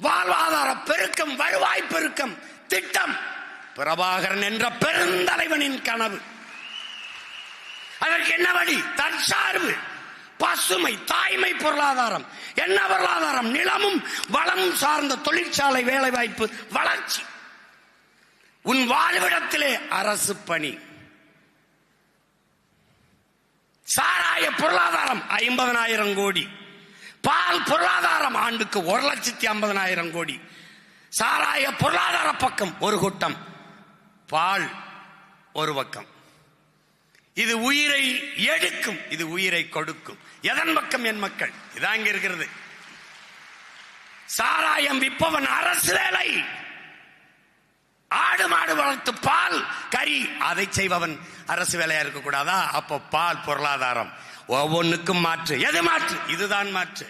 வாழ்வாதார பெருக்கம், வருவாய் பெருக்கம் திட்டம் பிரபாகரன் என்ற பெருந்தலைவனின் கனவு. அதற்கு என்ன வழி? தற்சார்பு, பசுமை, தாய்மை பொருளாதாரம். என்ன பொருளாதாரம்? நிலமும் வளமும் சார்ந்த தொழிற்சாலை, வேலை வாய்ப்பு, வளர்ச்சி. உன் வாழ்விடத்திலே அரசு பணி. சாராய பொருளாதாரம் 50,000 கோடி. பால் பொருளாதாரம் ஆண்டுக்கு 1,50,000 கோடி. சாராய பொருளாதார பக்கம் ஒரு கூட்டம், பால் ஒரு பக்கம். இது உயிரை எடுக்கும், இது உயிரை கொடுக்கும். எதன் பக்கம்? என் மக்கள். இதான் இங்க இருக்கிறது. சாராயம் விற்பவன் அரசு வேலை, ஆடு மாடு வளர்த்து பால் கறி அதை செய்பவன் அரசு வேலையா இருக்க கூடாதா? அப்போ பால் பொருளாதாரம். ஒவ்வொன்றுக்கும் மாற்று. எது மாற்று? இதுதான் மாற்று,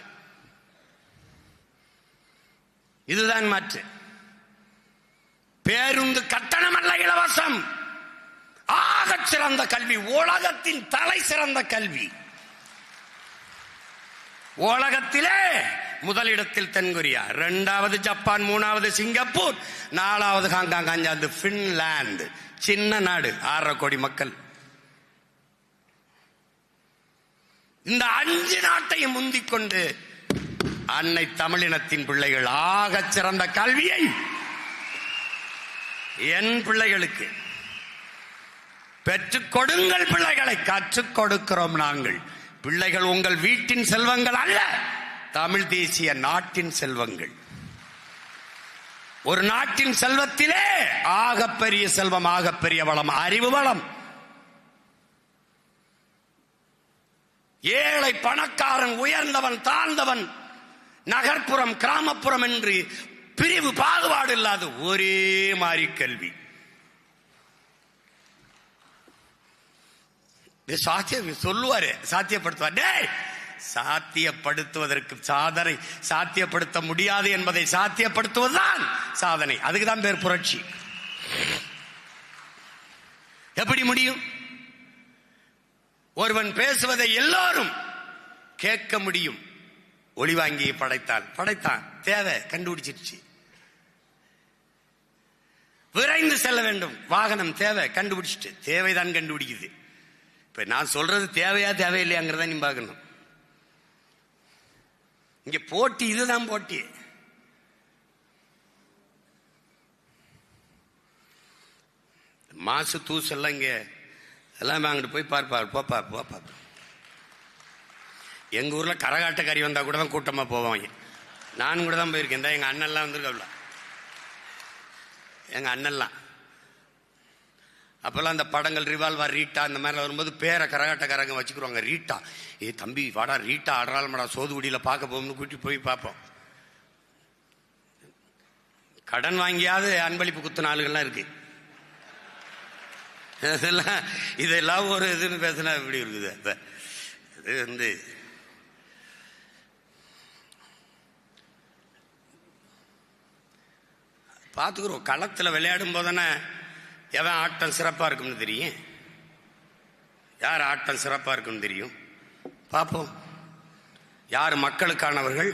இதுதான் மாற்று. பேருந்து கட்டணம் அல்ல இலவசம். ஆகச் சிறந்த கல்வி, உலகத்தின் தலை சிறந்த கல்வி. உலகத்திலே முதலிடத்தில் தென்கொரியா, 2வது ஜப்பான், 3வது சிங்கப்பூர், 4வது ஹாங்காங், 5வது பின்லாந்து. சின்ன நாடு, 6.5 கோடி மக்கள். இந்த 5 நாட்டையும் முந்திக் கொண்டு அன்னை தமிழினத்தின் பிள்ளைகள் ஆகச் சிறந்த கல்வியை என் பிள்ளைகளுக்கு பெற்றுக் கொடுங்கள். பிள்ளைகளை கற்றுக் கொடுக்கிறோம் நாங்கள். பிள்ளைகள் உங்கள் வீட்டின் செல்வங்கள் அல்ல, தமிழ் தேசிய நாட்டின் செல்வங்கள். ஒரு நாட்டின் செல்வத்திலே ஆகப்பெரிய செல்வம், ஆகப்பெரிய வளம் அறிவு வளம். ஏழை பணக்காரன், உயர்ந்தவன் தாழ்ந்தவன், நகர்ப்புறம் கிராமப்புறம் என்று பிரிவு பாகுபாடு இல்லாத ஒரே மாதிரி கல்வி. சொல்லுவாரு, சாத்தியப்படுத்துவார். சாத்தியப்படுத்துவதற்கு சாதனை, சாத்தியப்படுத்த முடியாது என்பதை சாத்தியப்படுத்துவதுதான் சாதனை. அதுக்குதான் பேர் புரட்சி. எப்படி முடியும்? ஒருவன் பேசுவதை எல்லோரும் கேட்க முடியும். ஒளிவாங்கியை படைத்தான், தேவை கண்டுபிடிச்சிருச்சு. விரைந்து செல்ல வேண்டும், வாகனம் தேவை கண்டுபிடிச்சிட்டு, தேவைதான் கண்டுபிடிக்குது. இப்ப நான் சொல்றது தேவையா தேவையில்லையாங்கிறத நீ பார்க்கணும். இங்க போட்டி, இதுதான் போட்டி. மாசு தூசெல்லாம் இங்க எல்லாம் அங்கிட்டு போய் பார்ப்பார், போப்பா. எங்க ஊர்ல கரகாட்ட கறி வந்தா கூட தான் கூட்டமா போவாங்க. நானும் கூட தான் போயிருக்கேன். எங்க அண்ணன்லாம் வந்திருக்கல, எங்க அண்ணன்லாம் அப்பெல்லாம் அந்த படங்கள் ரிவால்வர் ரீட்டா இந்த மாதிரி வரும்போது பேரை கரகாட்டக்காரங்க வச்சுக்குருவாங்க. ரீட்டா, ஏ தம்பி வாடா ரீட்டா ஆடுறாள்மடா சோதுகுடியில் பார்க்க போகணும்னு கூட்டிட்டு போய் பார்ப்போம். கடன் வாங்கியாவது அன்பளிப்பு குத்துன ஆளுகள்லாம் இருக்கு. இதெல்லாம் ஒரு இதுன்னு பேசினா எப்படி இருக்குது? இது வந்து பார்த்துக்குறோம். களத்தில் விளையாடும் போதானே எவன் ஆட்டம் சிறப்பாக இருக்கும்னு தெரியும், யார் ஆட்டம் சிறப்பாக இருக்குன்னு தெரியும். பார்ப்போம் யார் மக்களுக்கானவர்கள்,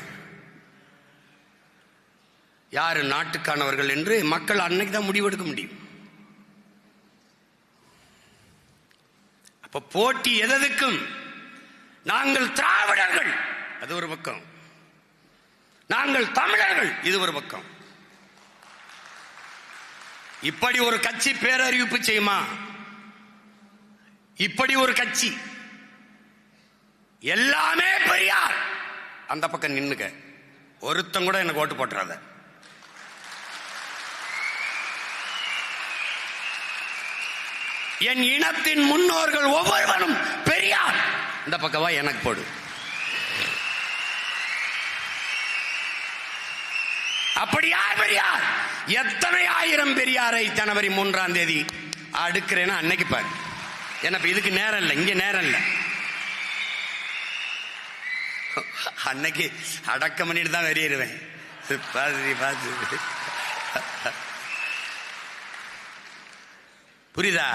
யார் நாட்டுக்கானவர்கள் என்று மக்கள் அன்னைக்கு தான் முடிவெடுக்க முடியும். அப்ப போட்டி எதற்கும், நாங்கள் திராவிடர்கள் அது ஒரு பக்கம், நாங்கள் தமிழர்கள் இது ஒரு பக்கம். இப்படி ஒரு கட்சி பேரறிவிப்பு செய்யுமா? இப்படி ஒரு கட்சி எல்லாமே பெரியார் அந்த பக்கம் நின்னுக்க, ஒருத்தம் கூட எனக்கு ஓட்டு போட்டுறாத. என் இனத்தின் முன்னோர்கள் ஒவ்வொருவரும் பெரியார் இந்த பக்கவா எனக்கு போடு. அப்படியா பெரியார்? எத்தனை ஆயிரம் பெரியாரை ஜனவரி 3ஆம் தேதி அடுக்கிறேன்னா அன்னைக்கு பாரு. என்ன இதுக்கு நேரம் இல்லை, இங்க நேரம் இல்லை. அன்னைக்கு அடக்கம் பண்ணிட்டு தான் வெளியேறுவேன். பார்த்து புரியுதா?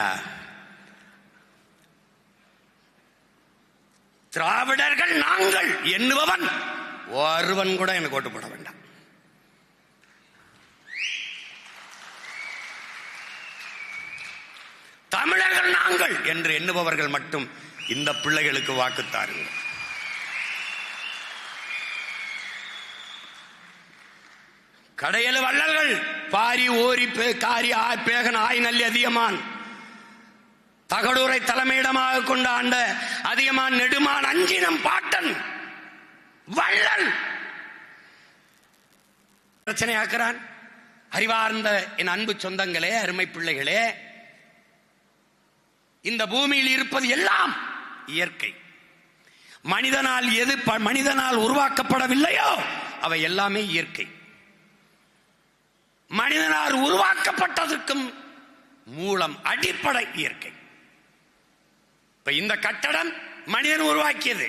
திராவிடர்கள் நாங்கள் என்னுபவன் ஒருவன் கூட எனக்கு ஓட்டு போட வேண்டாம். தமிழர்கள் நாங்கள் என்று எண்ணுபவர்கள் மட்டும் இந்த பிள்ளைகளுக்கு வாக்கு தாருங்கள். கடையலு வள்ளல்கள் பாரி ஓரி காரி பேகன் ஆய் நல்லி அதிகமான் தகடூரை தலைமையிடமாக கொண்ட ஆண்ட அதிகமான் நெடுமான் அஞ்சினம் பாட்டன் வள்ளல் பிரச்சனை ஆக்குறான். அறிவார்ந்த என் அன்பு சொந்தங்களே, அருமை பிள்ளைகளே, இந்த பூமியில் இருப்பது எல்லாம் இயற்கை. மனிதனால் எது மனிதனால் உருவாக்கப்படவில்லையோ அவை எல்லாமே இயற்கை. மனிதனால் உருவாக்கப்பட்டதற்கும் மூலம் அடிப்படை இயற்கை. இப்ப இந்த கட்டடம் மனிதன் உருவாக்கியது,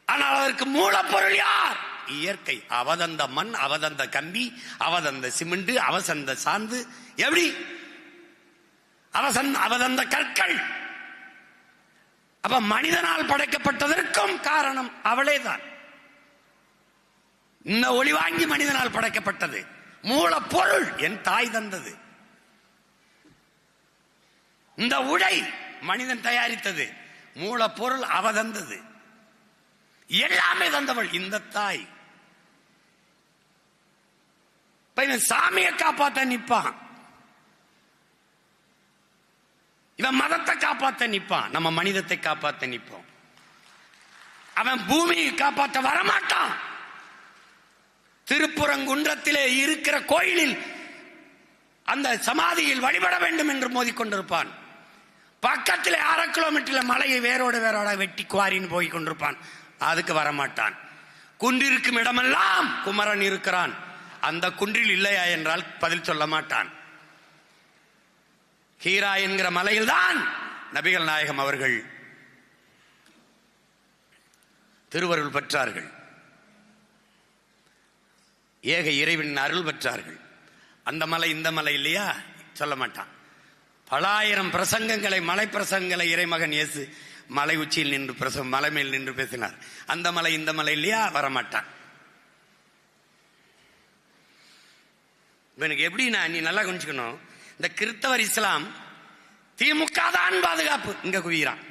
ஆனால் அதற்கு மூலப்பொருள் யார்? இயற்கை. அவதந்த மண், அவதந்த கம்பி, அவதந்த சிமெண்ட், அவசந்த சாந்து, எப்படி அவதந்த கற்கள். அப்ப மனிதனால் படைக்கப்பட்டதற்கும் காரணம் அவளேதான். இந்த ஒளி வாங்கி மனிதனால் படைக்கப்பட்டது. மூலப்பொருள் என் தாய் தந்தது. இந்த உடை மனிதன் தயாரித்தது. மூலப்பொருள் அவ தந்தது. எல்லாமே தந்தவள் இந்த தாய். சாமியை காப்பாற்ற நிற்பான், இவன் மதத்தை காப்பாற்ற நிற்பான், நம்ம மனிதத்தை காப்பாற்ற நிற்போம். அவன் பூமியை காப்பாற்ற வரமாட்டான். திருப்புறங்குன்றத்திலே இருக்கிற கோயிலில் அந்த சமாதியில் வழிபட வேண்டும் என்று மோதிக்கொண்டிருப்பான். பக்கத்தில் 1/2 கிலோமீட்டர் மலையை வேரோட வெட்டி குவாரின்னு போய் கொண்டிருப்பான். அதுக்கு வரமாட்டான். குன்றிருக்கும் இடமெல்லாம் குமரன் இருக்கிறான். அந்த குன்றில் இல்லையா என்றால் பதில் சொல்ல மாட்டான். ஹீரா என்கிற மலையில் தான் நபிகள் நாயகம் அவர்கள் திருவருள் பெற்றார்கள். ஏக இறைவன் அருள் பெற்றார்கள். அந்த மலை இந்த மலை இல்லையா சொல்ல மாட்டான். பல ஆயிரம் பிரசங்கங்களை, மலை பிரசங்கங்களை இறைமகன் இயேசு மலை உச்சியில் நின்று மலை மேல் நின்று பேசினார். அந்த மலை இந்த மலை இல்லையா வரமாட்டான். எனக்கு எப்படின்னா, நீ நல்லா கொஞ்சிக்கணும், இந்த கிறிஸ்தவர் இஸ்லாம் திமுக தான் பாதுகாப்பு இங்க குவிகிறான்.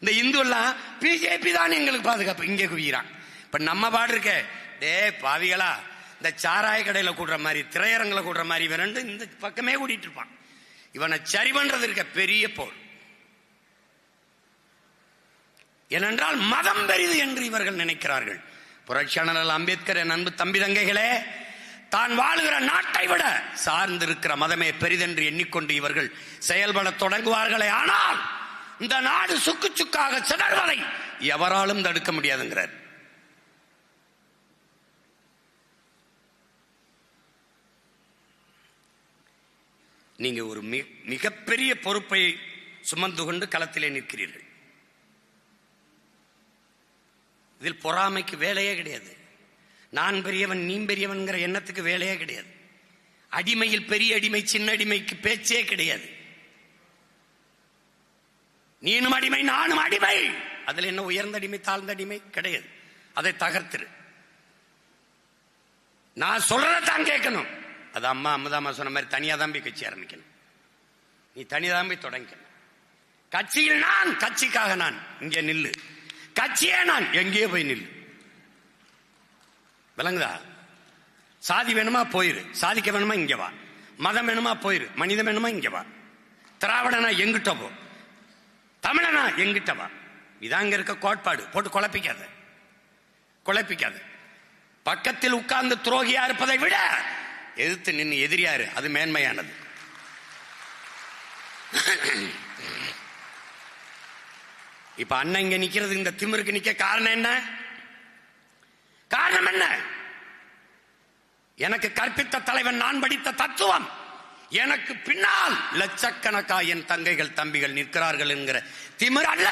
இந்த இந்து எல்லாம் பிஜேபி தான் எங்களுக்கு பாதுகாப்பு இங்க குவிகிறான். இப்ப நம்ம பாடு இருக்க, டே பாவிகளா, இந்த சாராய கடையில கூடுற மாதிரி, திரையரங்களை கூடுற மாதிரி இவன் ரெண்டு இந்த பக்கமே கூட்டிட்டு இருப்பான். இவனை சரி பண்றது இருக்க பெரிய போர். ஏனென்றால் மதம் பெரிது என்று இவர்கள் நினைக்கிறார்கள். புரட்சியாளர் அம்பேத்கர், என் அன்பு தம்பி தங்கைகளே, தான் வாழுகிற நாட்டை விட சார்ந்திருக்கிற மதமே பெரிதென்று எண்ணிக்கொண்டு இவர்கள் செயல்பட தொடங்குவார்களே, ஆனால் இந்த நாடு சுக்கு சுக்காக சிதறுவதை எவராலும் தடுக்க முடியாதுங்கிறார். நீங்க ஒரு மிகப்பெரிய பொறுப்பை சுமந்து கொண்டு களத்திலே நிற்கிறீர்கள். இதில் பொறாமைக்கு வேலையே கிடையாது. நான் பெரியவன் நீ பெரியவன்கிற எண்ணத்துக்கு வேலையே கிடையாது. அடிமையில் பெரிய அடிமை சின்ன அடிமைக்கு பேச்சே கிடையாது. நீனும் அடிமை நானும் அடிமை, அதுல என்ன உயர்ந்த அடிமை தாழ்ந்த அடிமை கிடையாது. அதை தகர்த்திரு. நான் சொல்றதான் கேட்கணும். அது அமுதாமா சொன்ன மாதிரி தனியா தான் போய் கட்சி ஆரம்பிக்கணும். நீ தனிதான் போய் தொடங்கணும். கட்சியில் நான், கட்சிக்காக நான், இங்கே நில்லு. கட்சியே நான், எங்கேயோ போய் நில்லு. விளங்குதா? சாதி வேணுமா போயிரு, சாதிக்க வேணுமா இங்க வா. மதம் வேணுமா போயிரு, மனிதம் வேணுமா இங்க வா. திராவிடனா எங்கிட்ட போ, தமிழனா எங்கிட்ட வா. இதாங்க இருக்க கோட்பாடு. போட்டு குழப்பிக்காத. பக்கத்தில் உட்கார்ந்து துரோகியா இருப்பதை விட எதிர்த்து நின்று எதிரியாரு, அது மேன்மையானது. இப்ப அண்ணன் இங்க நிக்கிறது, இந்த திமிருக்கு நிக்க காரணம் என்ன? காரணம் என்ன? எனக்கு கற்பித்த தலைவன், நான் படித்த தத்துவம், எனக்கு பின்னால் லட்சக்கணக்கா என் தங்கைகள் தம்பிகள் நிற்கிறார்கள் என்கிற திமிர் அல்ல.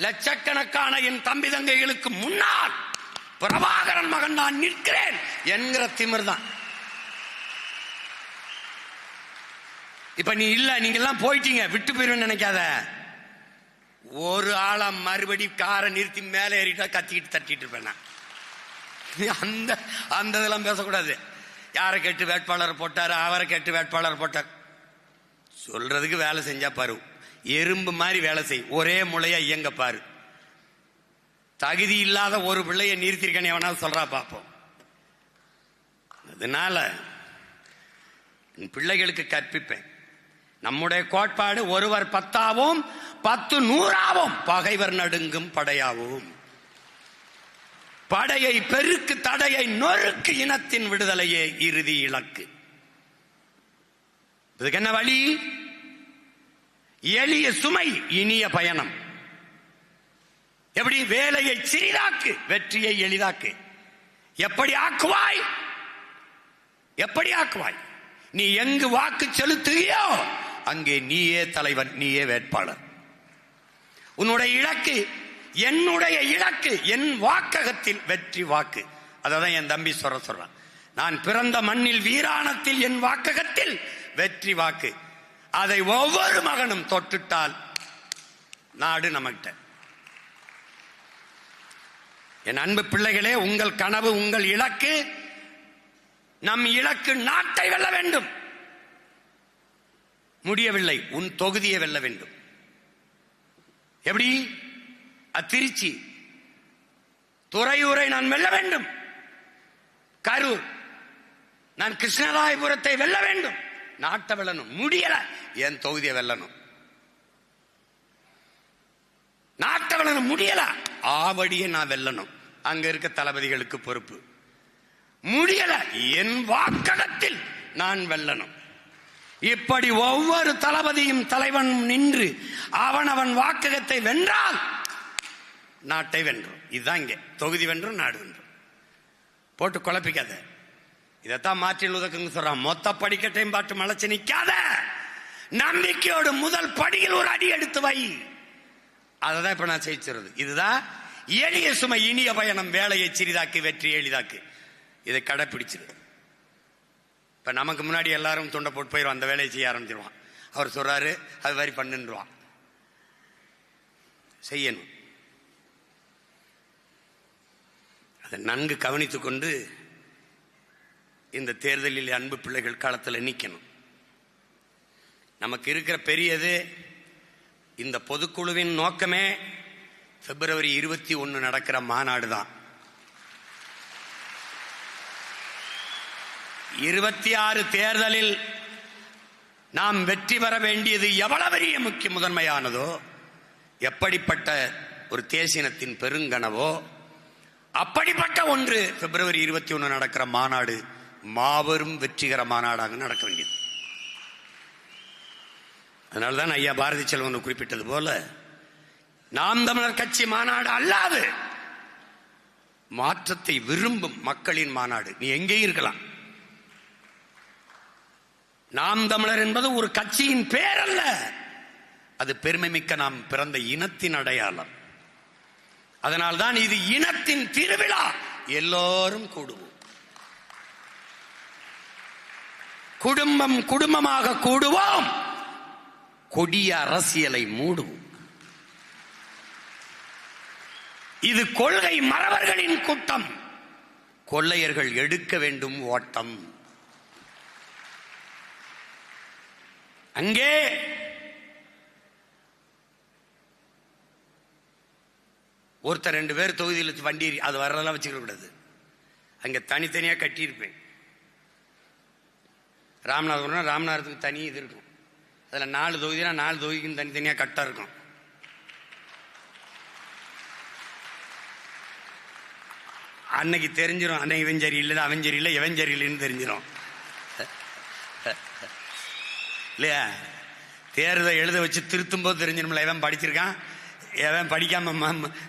லட்சக்கணக்கான என் தம்பி தங்கைகளுக்கு முன்னால் பிரபாகரன் மகன் நான் நிற்கிறேன் என்கிற திமிர் தான். இப்ப நீ இல்ல, நீங்க எல்லாம் போயிட்டீங்க, விட்டு போயிருவேன்னு நினைக்காத. ஒரு ஆளா மறுபடி காரை நிறுத்தி மேலே ஏறிட்டா கத்திக்கிட்டு தட்டிட்டு இருப்பேன். அந்த இதெல்லாம் பேசக்கூடாது. யாரை கேட்டு வேட்பாளர் போட்டாரு, அவரை கேட்டு வேட்பாளர் போட்டார், சொல்றதுக்கு வேலை செஞ்சா பாரு. எறும்பு மாதிரி வேலை செய், ஒரே முளையா இயங்க பாரு. தகுதி இல்லாத ஒரு பிள்ளைய நிறுத்திருக்கேன் எவனாவது சொல்றா பாப்போம். அதனால பிள்ளைகளுக்கு கற்பிப்பேன். நம்முடைய கோட்பாடு ஒருவர் 10ஆவும் 10 100ஆவும் பகைவர் நடுங்கும் படையாவும். படையை பெருக்கு தடையை நொறுக்கு இனத்தின் விடுதலையே இறுதி இலக்கு. இதுக்கு என்ன வழி? எளிய சுமை இனிய பயணம். எப்படி? வேலையை சிறிதாக்கு, வெற்றியை எளிதாக்கு. எப்படி ஆக்குவாய்? நீ எங்கு வாக்கு செலுத்துகியோ அங்கே நீயே தலைவன், நீயே வேட்பாளர். உன்னுடைய இலக்கு, என்னுடைய இலக்கு என் வாக்ககத்தில் வெற்றி வாக்கு. அதான் என் தம்பி சொல்றான். நான் பிறந்த மண்ணில் வீராணத்தில் என் வாக்ககத்தில் வெற்றி வாக்கு. அதை ஒவ்வொரு மகனும் தொட்டுட்டால் நாடு நம்மகிட்ட. என் அன்பு பிள்ளைகளே, உங்கள் கனவு, உங்கள் இலக்கு, நம் இலக்கு நாட்டை வெல்ல வேண்டும். முடியவில்லை, உன் தொகுதியை வெல்ல வேண்டும். எப்படி? திருச்சி, துறையூரை நான் வெல்ல வேண்டும். கரூர், நான் கிருஷ்ணராயபுரத்தை வெல்ல வேண்டும். நாட்டை வெல்லணும். முடியல, என் தொகுதியை வெல்லணும். நாட்டை வெல்லணும், முடியல, ஆவடியை நான் வெல்லணும். அங்க இருக்க தளபதிகளுக்கு பொறுப்பு. முடியல, என் வாக்ககத்தில் நான் வெல்லணும். இப்படி ஒவ்வொரு தளபதியும் தலைவனும் நின்று அவன் வாக்ககத்தை வென்றால் நாட்டை வென்றும். இதுதான் இங்கே தொகுதி வென்றும் நாடு வென்றும். போட்டு குழப்பிக்காத. இதைத்தான் மார்ட்டின் லூதர் கிங் சொல்றான், மொத்த படிக்கட்டையும் பாட்டு மலைச்சு நிக்காத, நம்பிக்கையோடு முதல் படியில் ஒரு அடி எடுத்து வை. அததான் இப்ப நான் செய்கிறது. இதுதான் எளிய சுமை இனிய பயணம். வேலையை சிறிதாக்கு, வெற்றி எளிதாக்கு. இதை கடைப்பிடிச்சிரு. இப்ப நமக்கு முன்னாடி எல்லாரும் துண்டை போட்டு போயிடுவான், அந்த வேலையை செய்ய ஆரம்பிச்சிருவான். அவர் சொல்றாரு, அது மாதிரி பண்ணுவான். செய்யணும். அதை நன்கு கவனித்துக் கொண்டு இந்த தேர்தலில் அன்பு பிள்ளைகள் களத்தில் நிற்கணும். நமக்கு இருக்கிற பெரியது இந்த பொதுக்குழுவின் நோக்கமே பிப்ரவரி 21 நடக்கிற மாநாடு தான். 26 தேர்தலில் நாம் வெற்றி பெற வேண்டியது எவ்வளவு பெரிய முக்கிய முதன்மையானதோ, எப்படிப்பட்ட ஒரு தேசினத்தின் பெருங்கனவோ அப்படிப்பட்ட ஒன்று பிப்ரவரி 21 நடக்கிற மாநாடு மாபெரும் வெற்றிகர மாநாடாக நடக்க வேண்டியது. அதனால்தான் ஐயா பாரதி செல்வன் குறிப்பிட்டது போல நாம் தமிழர் கட்சி மாநாடு அல்லாது மாற்றத்தை விரும்பும் மக்களின் மாநாடு. நீ எங்கே இருக்கலாம். நாம் தமிழர் என்பது ஒரு கட்சியின் பேர் அல்ல, அது பெருமை மிக்க நாம் பிறந்த இனத்தின் அடையாளம். அதனால்தான் இது இனத்தின் திருவிழா. எல்லோரும் கூடுவோம், குடும்பம் குடும்பமாக கூடுவோம், கொடிய அரசியலை மூடுவோம். இது கொள்கை மறவர்களின் கூட்டம். கொள்ளையர்கள் எடுக்க வேண்டும் ஓட்டம். அங்கே ஒருத்தர் 2 பேர் தொகுதியில் வண்டி அது வரதெல்லாம் வச்சுக்க கூடாது. அங்க தனித்தனியாக கட்டியிருப்பேன். ராமநாதபுரம் ராமநாதத்துக்கு தனி இது இருக்கும். அதில் 4 தொகுதினா 4 தொகுதிக்கும் தனித்தனியாக கட்டா இருக்கும். அன்னைக்கு தெரிஞ்சிடும், அன்னைக்கு இவன் சரி இல்லை, அவன் சரி இல்லை, எவன் சரி இல்லைன்னு தெரிஞ்சிடும் இல்லையா? தேர்தல் எழுத வச்சு திருத்தும் போது தெரிஞ்சிடும்ல, எவன் படிச்சிருக்கான் எவன் படிக்காம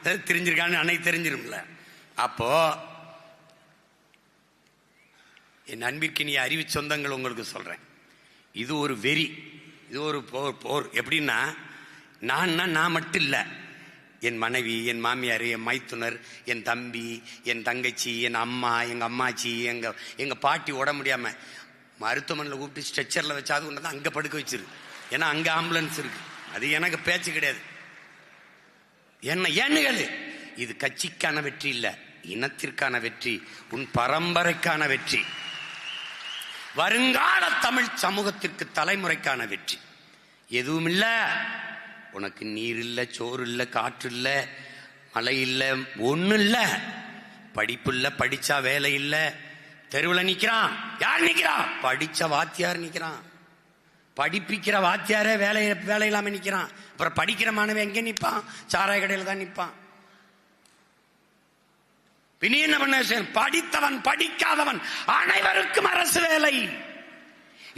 தெரிஞ்சிருக்கான்னு அன்னைக்கு தெரிஞ்சிடும்ல. அப்போ என் அன்பிற்கினிய அறிவு சொந்தங்கள் உங்களுக்கு சொல்றேன், இது ஒரு வெறி, இது ஒரு போர். எப்படின்னா நான் மட்டும் இல்லை, என் மனைவி, என் மாமியார், என் மைத்துனர், என் தம்பி, என் தங்கச்சி, என் அம்மா, எங்க அம்மாச்சி, எங்க பாட்டி உட முடியாம மருத்துவமனையில் கூப்பிட்டு ஸ்ட்ரெச்சர்ல வச்சாது ஒன்று அங்க படுக்க வச்சிரு. ஏன்னா அங்க ஆம்புலன்ஸ் இருக்கு. அது எனக்கு பேச்சு கிடையாது. ஏன்னு கேளு, இது கட்சிக்கான வெற்றி இல்ல, இனத்திற்கான வெற்றி, உன் பரம்பரைக்கான வெற்றி, வருங்கால தமிழ் சமூகத்திற்கு தலைமுறைக்கான வெற்றி. எதுவும் இல்ல, உனக்கு நீர் இல்ல, சோறு இல்ல, காற்று இல்ல, மழை இல்ல, ஒண்ணு இல்ல, படிப்பு இல்ல, படிச்சா வேலை இல்ல, தெருவில் நிக்கிறான். யார் நிக்கிறான்? படிச்ச வாத்தியார் நிக்கிறான். படிப்பிக்கிற வாத்தியாரே வேலை இல்லாம நிக்கிறான். அப்புறம் படிக்கிற மாணவன் எங்க நிப்பான்? சாராய கடையில் தான் நிப்பான். பின்னி என்ன பண்ண? படித்தவன் படிக்காதவன் அனைவருக்கும் அரசு வேலை.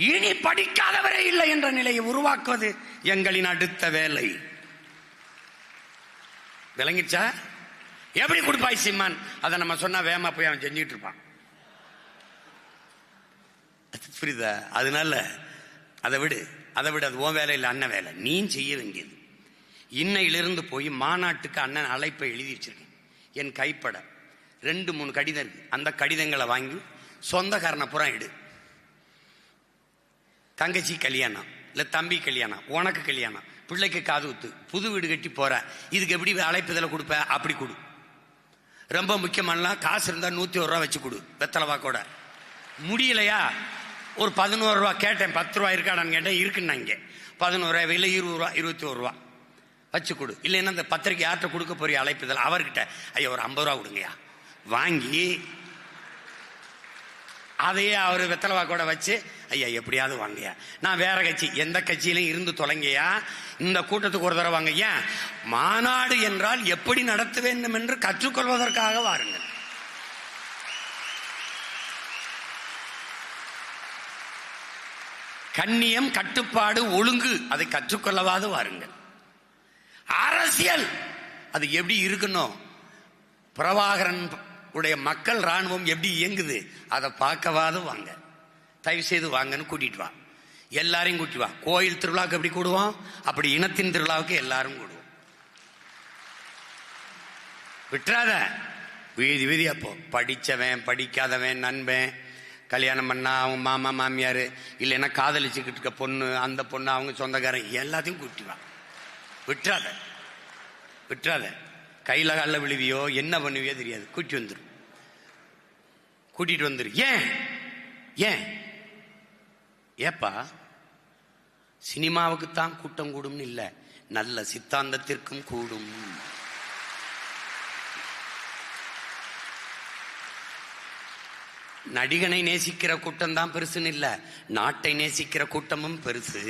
இனி படிக்காதவரே இல்லை என்ற நிலையை உருவாக்குவது எங்களின் அடுத்த வேலை. விளங்கிச்சா? எப்படி கொடுப்பாய் சீமான்? அதை நம்ம சொன்னா வேமா போய் அவன் செஞ்சுட்டு இருப்பான். புரியுதா? அதனால அதை விடு, அது உன் வேலை இல்லை, அண்ணன் வேலை. நீ செய்ய வேண்டியது, இன்னையிலிருந்து போய் மாநாட்டுக்கு அண்ணன் அழைப்பை எழுதி வச்சிருக்கேன். என் கைப்பட 2-3 கடிதம் இருக்கு. அந்த கடிதங்களை வாங்கி சொந்தக்காரனை புறம் எடு. தங்கச்சி கல்யாணம், இல்ல தம்பி கல்யாணம், உனக்கு கல்யாணம், பிள்ளைக்கு காது குத்து, புது வீடு கட்டி போற, இதுக்கு எப்படி அழைப்புதல கொடுப்ப? அப்படி கொடு. ரொம்ப முக்கியமான காசு இருந்தா 101 ரூபா வச்சு கொடு, வெத்தலவாக்கோட. முடியலையா? ஒரு 11 ரூபா கேட்டேன், 10 ரூபா இருக்காடான்னு கேட்டேன், இருக்குன்னா இங்கே 11 ரூபா, இல்லை 20 ரூபா, 21 ரூபா வச்சு கொடு. இல்லைன்னா இந்த பத்திரிக்கை யார்கிட்ட கொடுக்க போறிய அழைப்புதல், அவர்கிட்ட ஐயா ஒரு 50 ரூபா கொடுங்கய்யா வாங்கி, அதையே அவர் வெத்தலவாக்கோட வச்சு ஐயா எப்படியாவது வாங்கய்யா, நான் வேற கட்சி எந்த கட்சியிலும் இருந்து தொலைங்கய்யா, இந்த கூட்டத்துக்கு ஒரு தடவை வாங்க. ஏன்? மாநாடு என்றால் எப்படி நடத்த வேண்டும் என்று கற்றுக்கொள்வதற்காக வாருங்கள். கண்ணியம், கட்டுப்பாடு, ஒழுங்கு, அதை கற்றுக்கொள்ளவாது வாருங்கள். அரசியல் அது எப்படி இருக்கணும், பிரபாகரன் உடைய மக்கள் ராணுவம் எப்படி இயங்குது, அதை பார்க்கவாது வாங்க. தயவு செய்து வாங்கன்னு கூட்டிட்டு வா, எல்லாரையும் கூட்டி வா. கோயில் திருவிழாவுக்கு எப்படி கூடுவோம், அப்படி இனத்தின் திருவிழாவுக்கு எல்லாரும் கூடுவோம். விட்டுறாத, வீதி வீதி. அப்போ படிச்சவன் படிக்காதவன், நண்பன், கல்யாணம் பண்ணா அவங்க மாமா மாமியார், இல்லைன்னா காதலிச்சுக்கிட்டு இருக்க பொண்ணு, அந்த பொண்ணு அவங்க சொந்தக்காரன், எல்லாத்தையும் கூட்டி வா. விட்டுறாத விட்டுறாத. கையில கால விழுவியோ என்ன பண்ணுவியோ தெரியாது, கூட்டிட்டு வந்துரு. ஏன் ஏப்பா சினிமாவுக்கு தான் கூட்டம் கூடும் இல்ல, நல்ல சித்தாந்தத்திற்கும் கூடும். நடிகனை நேசிக்கிற கூட்டம் தான் பெருசுன்னு இல்ல, நாட்டை நேசிக்கிற கூட்டமும் பெருசு.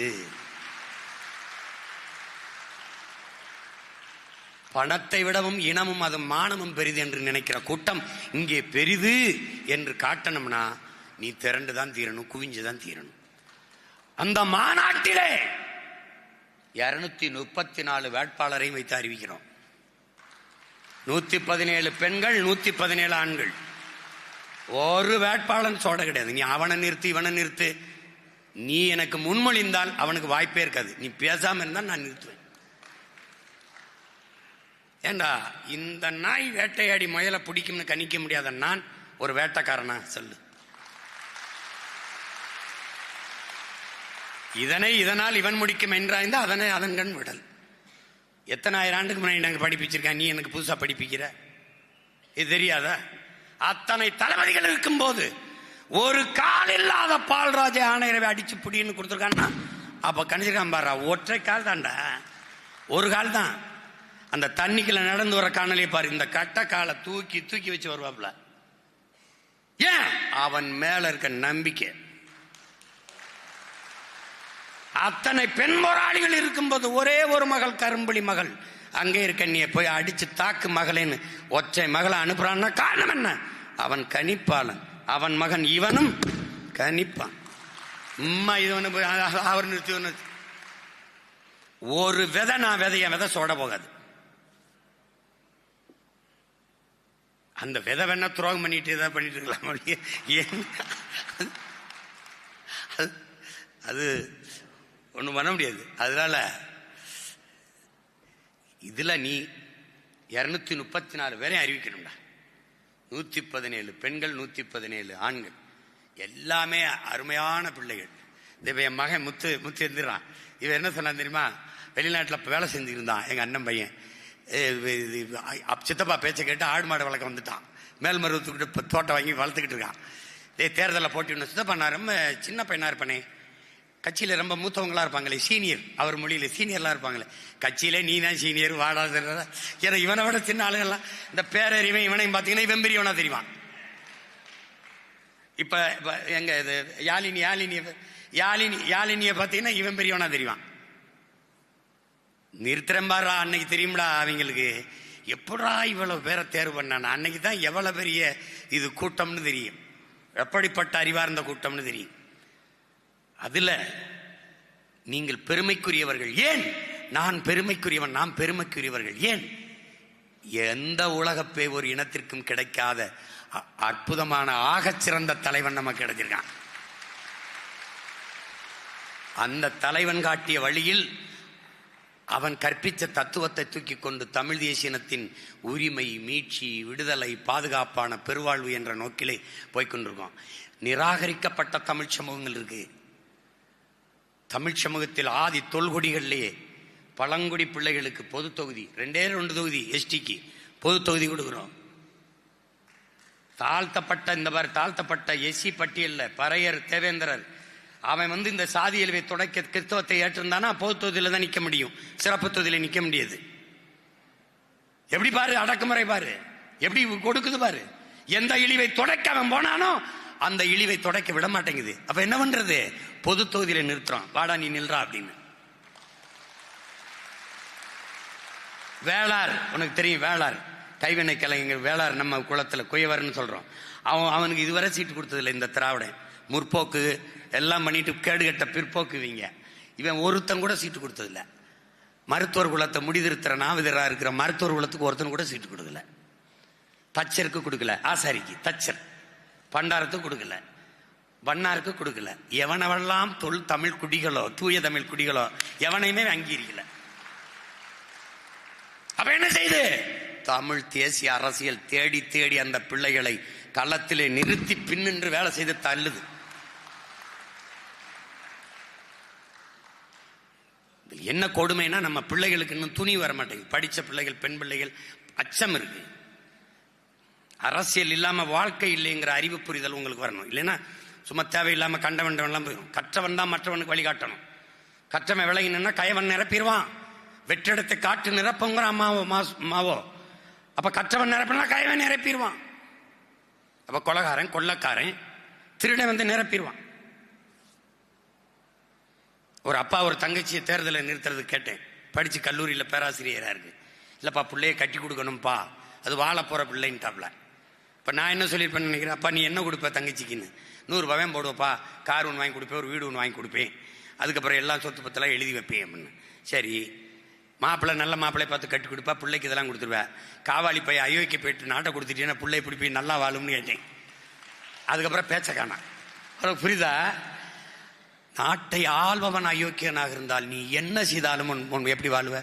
பணத்தை விடவும் இனமும் அது மானமும் பெரிது என்று நினைக்கிற கூட்டம் இங்கே பெரிது என்று காட்டணும்னா நீ திரண்டுதான் தீரணும், குவிஞ்சுதான் தீரணும். அந்த மாநாட்டிலே 234 வேட்பாளரையும் வைத்து அறிவிக்கிறோம். 117 பெண்கள், 117 ஆண்கள். ஒரு வேட்பாளன் சோட கிடையாது. நீ அவனை நிறுத்து, இவனை நிறுத்து. நீ எனக்கு முன்மொழிந்தால் அவனுக்கு வாய்ப்பே இருக்காது. நீ பேசாம இருந்தால் நான் நிறுத்துவேன். ஏண்டா இந்த நாய் வேட்டையாடி முயலை பிடிக்கும்னு கணிக்க முடியாத நான் ஒரு வேட்டைக்காரனா சொல்லு? இதனால் இவன் முடிக்கும் என்றாய்ந்து அதனை அதன் கண் விடல். எத்தனை ஆயிரம் ஆண்டுக்கு முன்னாடி நாங்கள் படிப்பிச்சிருக்கேன், நீ எனக்கு புதுசா படிப்பிக்கிற? இது தெரியாதா? அத்தனை தளபதிகள் இருக்கும் போது ஒரு கால் இல்லாத பால்ராஜை ஆணையரவை அடிச்சு புடின்னு கொடுத்துருக்கான்னா அப்ப கணிச்சிருக்கான் பாரு, ஒற்றை கால் தாண்டா, ஒரு கால் தான். அந்த தண்ணிக்குள்ள நடந்து வர காணொலியை பாரு, இந்த கட்ட காலை தூக்கி தூக்கி வச்சு வருவாப்ல. ஏன்? அவன் மேல இருக்க நம்பிக்கை. அத்தனை பெண் போராளிகள் இருக்கும்போது ஒரே ஒரு மகள், கரும்புலி மகள், அங்கே இருக்க நீ போய் அடிச்சு தாக்கு மகளேன்னு ஒற்றை மகளை அனுப்புறான்னா காரணம் என்ன? அவன் கணிப்பாளன். அவன் மகன் இவனும் கணிப்பான். அவர் நிறுத்தி ஒரு விதை நான் விதை சோட போகாது. அந்த விதை வேணா துரோகம் பண்ணிட்டு ஏதாவது பண்ணிட்டு இருக்கலாம். அது ஒன்றும் பண்ண முடியாது. அதனால இதுல நீ 234 பேரை அறிவிக்கணும்டா. 117 பெண்கள், 117 ஆண்கள், எல்லாமே அருமையான பிள்ளைகள். இப்ப என் மகன் முத்து எழுந்துறான். இவன் என்ன சொன்னான் தெரியுமா? வெளிநாட்டில் வேலை செஞ்சுருந்தான் எங்க அண்ணன் பையன். சித்தப்பா பேச்சை கேட்டு ஆடு மாடு வளர்க்க வந்துட்டான். மேல்மருவத்துக்கிட்ட தோட்டம் வாங்கி வளர்த்துக்கிட்டு இருக்கான். தேர்தலில் போட்டி சித்தப்பா நான் ரொம்ப சின்ன பையனா இருப்பானே, கட்சியில ரொம்ப மூத்தவங்களா இருப்பாங்களே, சீனியர், அவர் மொழியில சீனியர்லாம் இருப்பாங்களே, கட்சியில நீ தான் சீனியர் வாடாத. ஏன்னா இவனை விட சின்ன ஆளுங்கள்லாம் இந்த பேரறிவன் இவனையும் பார்த்தீங்கன்னா இவன் பெரியவனா தெரியுமா? இப்ப எங்க இது யாழினிய பார்த்தீங்கன்னா இவன் பெரியவனா தெரியுமா? நிறுத்திரம்பாரா அன்னைக்கு தெரியும்டா அவங்களுக்கு. எப்படா இவ்வளவு பேரை தேர்வு பண்ணான் அன்னைக்கு தான் எவ்வளவு பெரிய இது கூட்டம்னு தெரியும், எப்படிப்பட்ட அறிவார்ந்த கூட்டம்னு தெரியும். அதுல நீங்கள் பெருமைக்குரியவர்கள். ஏன் நான் பெருமைக்குரியவன்? நாம் பெருமைக்குரியவர்கள். ஏன்? எந்த உலகப்பே ஒரு இனத்திற்கும் கிடைக்காத அற்புதமான ஆகச் சிறந்த தலைவன் நமக்கு கிடைச்சிருக்கான். அந்த தலைவன் காட்டிய வழியில் அவன் கற்பித்த தத்துவத்தை தூக்கி கொண்டு தமிழ் தேசியனத்தின் உரிமை, மீட்சி, விடுதலை, பாதுகாப்பான பெருவாழ்வு என்ற நோக்கிலே போய்கொண்டிருக்கோம். நிராகரிக்கப்பட்ட தமிழ் சமூகங்கள் இருக்கு. தமிழ் சமூகத்தில் ஆதி தொல்குடிகளிலேயே பழங்குடி பிள்ளைகளுக்கு பொது தொகுதி 2 தொகுதி, எஸ்டிக்கு பொது தொகுதி கொடுக்கிறோம். தாழ்த்தப்பட்ட எஸ்சி பட்டியல்ல பறையர், தேவேந்திரர், அவன் இந்த சாதி இயல்பை தொடக்க கிறிஸ்தவத்தை ஏற்றிருந்தானா பொது தொகுதியில தான் நிக்க முடியும், சிறப்பு தொகுதியில நிக்க முடியாது. எப்படி பாரு அடக்குமுறை, பாரு எப்படி கொடுக்குது பாரு. எந்த இழிவை தொடக்க அவன் போனானோ அந்த இழிவை தொடக்க விட மாட்டேங்குது. அப்ப என்ன பண்றது? பொது தொகுதியில நிறுத்துறான். வாடா நீ நில்றா அப்படின்னு. வேளார், உனக்கு தெரியும் வேளார், கைவினை கலைஞர் வேளார், நம்ம குளத்துல குயவர்னு சொல்றோம். அவனுக்கு இதுவரை சீட்டு கொடுத்ததில்லை. இந்த திராவிடன் முற்போக்கு எல்லாம் பண்ணிட்டு கேடுகட்ட பிற்போக்குவீங்க, இவன் ஒருத்தன் கூட சீட்டு கொடுத்ததில்லை. மருத்துவர் குலத்தை முடிதிருத்துற நாவிதரா இருக்கிற மருத்துவர் குலத்துக்கு ஒருத்தன் கூட சீட்டு கொடுக்கல. தச்சருக்கு கொடுக்கல, ஆசாரிக்கு தச்சர், பண்டாரத்துக்கு கொடுக்கல, வண்ணாருக்கு கொடுக்கல. எவனவெல்லாம் தமிழ் குடிகளோ, தூய தமிழ் குடிகளோ எவனையுமே அங்கீகரிக்கல. அப்ப என்ன செய்து? தமிழ் தேசிய அரசியல் தேடி தேடி அந்த பிள்ளைகளை களத்திலே நிறுத்தி பின்னின்று வேலை செய்து தள்ளுது. என்ன கொடுமைனா நம்ம பிள்ளைகளுக்கு இன்னும் துணி வர மாட்டேங்குது. படிச்ச பிள்ளைகள், பெண் பிள்ளைகள், அச்சம் இருக்கு. அரசியல் இல்லாம வாழ்க்கை இல்லைங்கிற அறிவு புரிதல் உங்களுக்கு வரணும். இல்லைன்னா சும்மா தேவையில்லாம கண்டவன் போயிடும். கற்றவன் தான் மற்றவனுக்கு வழிகாட்டணும். கற்றவன் விலகினா கயவன் நிரப்பிடுவான். வெற்றிடத்தை காட்டு நிரப்புங்கிற மாவோ. அப்ப கற்றவன் நிரப்பினா கயவன் நிரப்பிடுவான். அப்ப கொலகாரன், கொள்ளக்காரன், திருடன் நிரப்பிடுவான். ஒரு அப்பா ஒரு தங்கச்சியை தேர்தலை நிறுத்துறது கேட்டேன். படிச்சு கல்லூரியில பேராசிரியரா இருக்கு. இல்லைப்பா பிள்ளைய கட்டி கொடுக்கணும்ப்பா, அது வாழ போகிற பிள்ளைன்ட்டாப்ல. இப்போ நான் என்ன சொல்லியிருப்பேன்னு நினைக்கிறேன், அப்பா நீ என்ன கொடுப்ப தங்கச்சிக்குன்னு? 100 ரூபாயும் போடுவப்பா, கார் ஒன்று வாங்கி கொடுப்பேன், ஒரு வீடு ஒன்று வாங்கி கொடுப்பேன், அதுக்கப்புறம் எல்லா சொத்து பத்தெல்லாம் எழுதி வைப்பேன் அப்படின்னு. சரி, மாப்பிள்ளை நல்ல மாப்பிள்ளையை பார்த்து கட்டி கொடுப்பா, பிள்ளைக்கு இதெல்லாம் கொடுத்துருவேன். காவாலி போய் அயோக்கிய போயிட்டு நாட்டை கொடுத்துட்டீங்கன்னா பிள்ளை இப்படி போய் நல்லா வாழும்னு கேட்டேன். அதுக்கப்புறம் பேச்ச காணா. அப்புறம் புரியுதா? நாட்டை ஆள்பவன் அயோக்கியனாக இருந்தால் நீ என்ன செய்தாலும் எப்படி வாழுவ?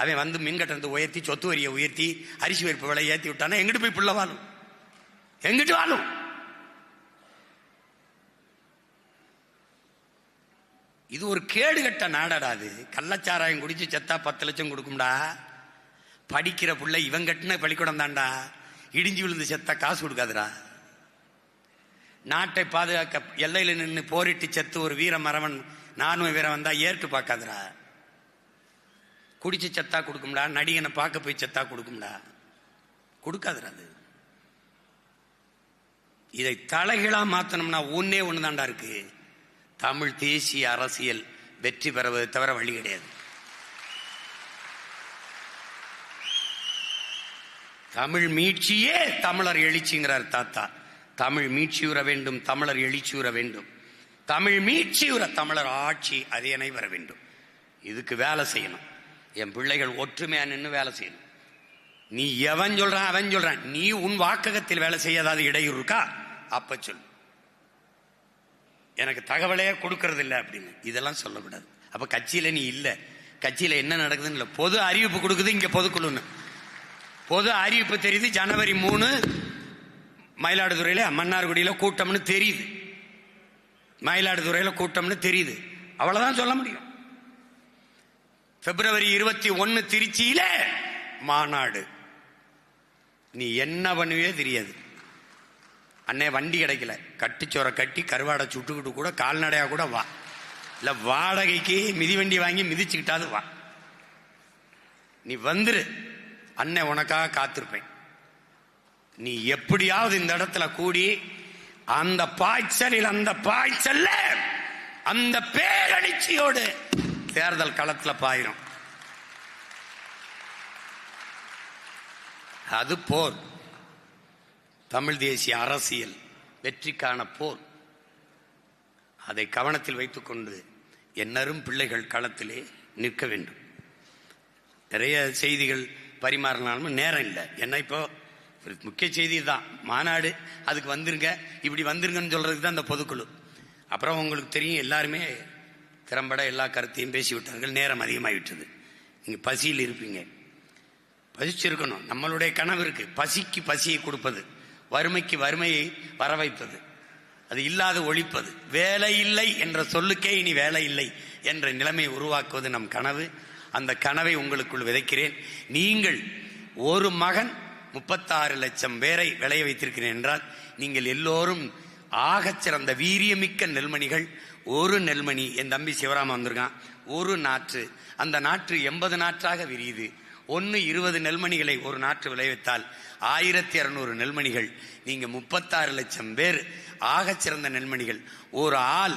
அவன் வந்து மின்கட்டணத்தை உயர்த்தி, சொத்து வரியை உயர்த்தி, அரிசி பருப்பு விலை ஏற்றி விட்டானா எங்கிட்டு போய் பிள்ளை வாழும்? எங்கிட்டு வாழும்? இது ஒரு கேடுகட்ட நாடடா. அது கள்ளச்சாராயம் குடிச்சு செத்தா 10 லட்சம் கொடுக்கும்டா. படிக்கிற பிள்ளை இவன் கட்டின பள்ளிக்கூடம் தான்டா. இடிஞ்சு விழுந்து செத்தா காசு கொடுக்காதுடா. நாட்டை பாதுகாக்க எல்லையில் நின்று போரிட்டு செத்து ஒரு வீர மரவன் நானும் வீரம் வந்தா ஏற்று பார்க்காதுடா. குடிச்சு செத்தா கொடுக்கும்டா. நடிகனை பார்க்க போய் செத்தா கொடுக்கும்டா. கொடுக்காதுடா. அது இதை தலைகீழா மாத்தணும்னா ஒன்னே ஒண்ணுதான்டா இருக்கு. தமிழ் தேசிய அரசியல் வெற்றி பெறுவதை தவிர வழி கிடையாது. தமிழ் மீட்சியே தமிழர் எழுச்சிங்கிறார் தாத்தா. தமிழ் மீட்சியுற வேண்டும், தமிழர் எழுச்சியுற வேண்டும். தமிழ் மீட்சியுற தமிழர் ஆட்சி அரியணை வர வேண்டும். இதுக்கு வேலை செய்யணும். என் பிள்ளைகள் ஒற்றுமையா நின்று வேலை செய்யணும். நீ எவன் சொல்றான் அவன் சொல்றான், நீ உன் வாக்ககத்தில் வேலை செய்யாத இடையூறு இருக்கா அப்ப சொல். எனக்கு தகவலே கொடுக்கறது இல்லை அப்படின்னு இதெல்லாம் சொல்லக்கூடாது. அப்ப கட்சியில நீ இல்ல, கட்சியில என்ன நடக்குதுன்னு இல்லை. பொது அறிவிப்பு கொடுக்குது இங்க பொதுக்குழுன்னு. பொது அறிவிப்பு தெரியுது. ஜனவரி 3 மயிலாடுதுறையில மன்னார்குடியில கூட்டம்னு தெரியுது. மயிலாடுதுறையில கூட்டம்னு தெரியுது. அவ்வளவுதான் சொல்ல முடியும். பிப்ரவரி 21 திருச்சியில மாநாடு. நீ என்ன பண்ணுவே தெரியாது. அண்ணே வண்டி கிடைக்கல, கட்டிச்சோரை கட்டி கருவாடை சுட்டுக்கிட்டு கூட கால்நடையா கூட வா, இல்ல வாடகைக்கு மிதிவண்டி வாங்கி மிதிச்சுக்கிட்டாது வா. நீ வந்துரு, அண்ணன் உனக்காக காத்திருப்பேன். நீ எப்படியாவது இந்த இடத்துல கூடி அந்த பாய்ச்சலில் அந்த பேரழிச்சியோடு தேர்தல் களத்துல பாயிரும். அது போர். தமிழ் தேசிய அரசியல் வெற்றிக்கான போர். அதை கவனத்தில் வைத்துக் கொண்டு என்னரும் பிள்ளைகள் களத்திலே நிற்க வேண்டும். நிறைய செய்திகள் பரிமாறினாலும் நேரம் இல்லை. என்ன இப்போ முக்கிய செய்தி தான் மாநாடு. அதுக்கு வந்துருங்க, இப்படி வந்துருங்கன்னு சொல்றதுக்கு தான் இந்த பொதுக்குழு. அப்புறம் உங்களுக்கு தெரியும், எல்லாருமே திறம்பட எல்லா கருத்தையும் பேசிவிட்டார்கள். நேரம் அதிகமாகிவிட்டது. நீங்க பசியில் இருப்பீங்க. பசிச்சிருக்கணும். நம்மளுடைய கனவு இருக்கு. பசிக்கு பசியை கொடுப்பது, வறுமைக்கு வறுமையை வர வைப்பது, அது இல்லாத ஒழிப்பது. வேலை இல்லை என்ற சொல்லுக்கே இனி வேலை இல்லை என்ற நிலைமை உருவாக்குவது நம் கனவு. அந்த கனவை உங்களுக்குள் விதைக்கிறேன். நீங்கள் ஒரு மகன் 36 லட்சம் பேரை விளைய வைத்திருக்கிறேன் என்றால் நீங்கள் எல்லோரும் ஆகச்சிறந்த வீரியமிக்க நெல்மணிகள். ஒரு நெல்மணி, என் தம்பி சிவராம வந்திருக்கான், ஒரு நாற்று, அந்த நாற்று 80 நாற்றாக விரியுது. 20 நெல்மணிகளை ஒரு நாற்று விளைவித்தால் 1200 நெல்மணிகள். நீங்க 36 லட்சம் பேர் ஆகச்சிறந்த நெல்மணிகள். ஒரு ஆள்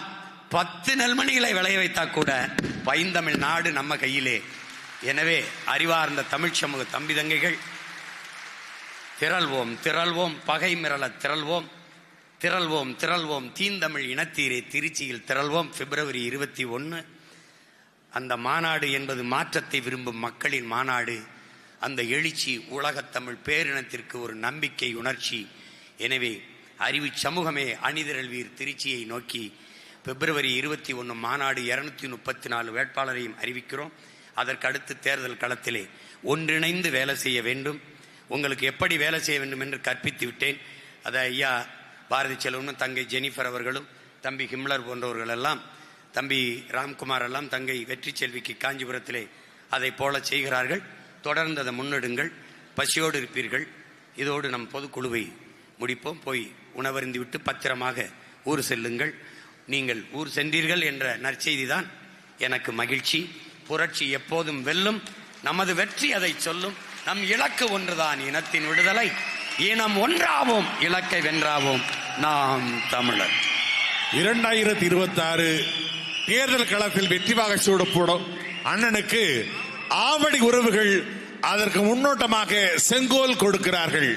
10 நெல்மணிகளை விளைய வைத்தா கூட பைந்தமிழ் நாடு நம்ம கையிலே. எனவே அறிவார்ந்த தமிழ் சமூக தம்பி தங்கைகள், திரள்வோம் திரள்வோம், பகை மிரள திரள்வோம், திரள்வோம் திரள்வோம், தீந்தமிழ் இனத்தீரே திருச்சியில் திரள்வோம். பிப்ரவரி 21 அந்த மாநாடு என்பது மாற்றத்தை விரும்பும் மக்களின் மாநாடு. அந்த எழுச்சி உலகத்தமிழ் பேரினத்திற்கு ஒரு நம்பிக்கை உணர்ச்சி. எனவே அறிவு சமூகமே அணிதிரள்வீர் திருச்சியை நோக்கி. பிப்ரவரி 21 மாநாடு 234 வேட்பாளரையும் அறிவிக்கிறோம். அதற்கடுத்து தேர்தல் களத்திலே ஒன்றிணைந்து வேலை செய்ய வேண்டும். உங்களுக்கு எப்படி வேலை செய்ய வேண்டும் என்று கற்பித்து விட்டேன். அதை ஐயா பாரதி செல்வனும் தங்கை ஜெனிஃபர் அவர்களும் தம்பி ஹிம்லர் போன்றவர்கள் எல்லாம், தம்பி ராம்குமார் எல்லாம் தங்கை வெற்றி செல்விக்கு காஞ்சிபுரத்திலே அதை போல செய்கிறார்கள். தொடர்ந்து அதை முன்னெடுங்கள். பசியோடு இருப்பீர்கள். இதோடு நம் பொதுக்குழுவை முடிப்போம். போய் உணவருந்தி விட்டு பத்திரமாக ஊர் செல்லுங்கள். நீங்கள் ஊர் சென்றீர்கள் என்ற நற்செய்தி தான் எனக்கு மகிழ்ச்சி. புரட்சி எப்போதும் வெல்லும். நமது வெற்றி அதை சொல்லும். நம் இலக்கு ஒன்றுதான், இனத்தின் விடுதலை. இனம் ஒன்றாவோம், இலக்கை வென்றாவோம், நாம் தமிழர். 2026 தேர்தல் களத்தில் வெற்றி வாகை சூடப்படும் அண்ணனுக்கு ஆவடி உறவுகள் அதற்கு முன்னோட்டமாக செங்கோல் கொடுக்கிறார்கள்.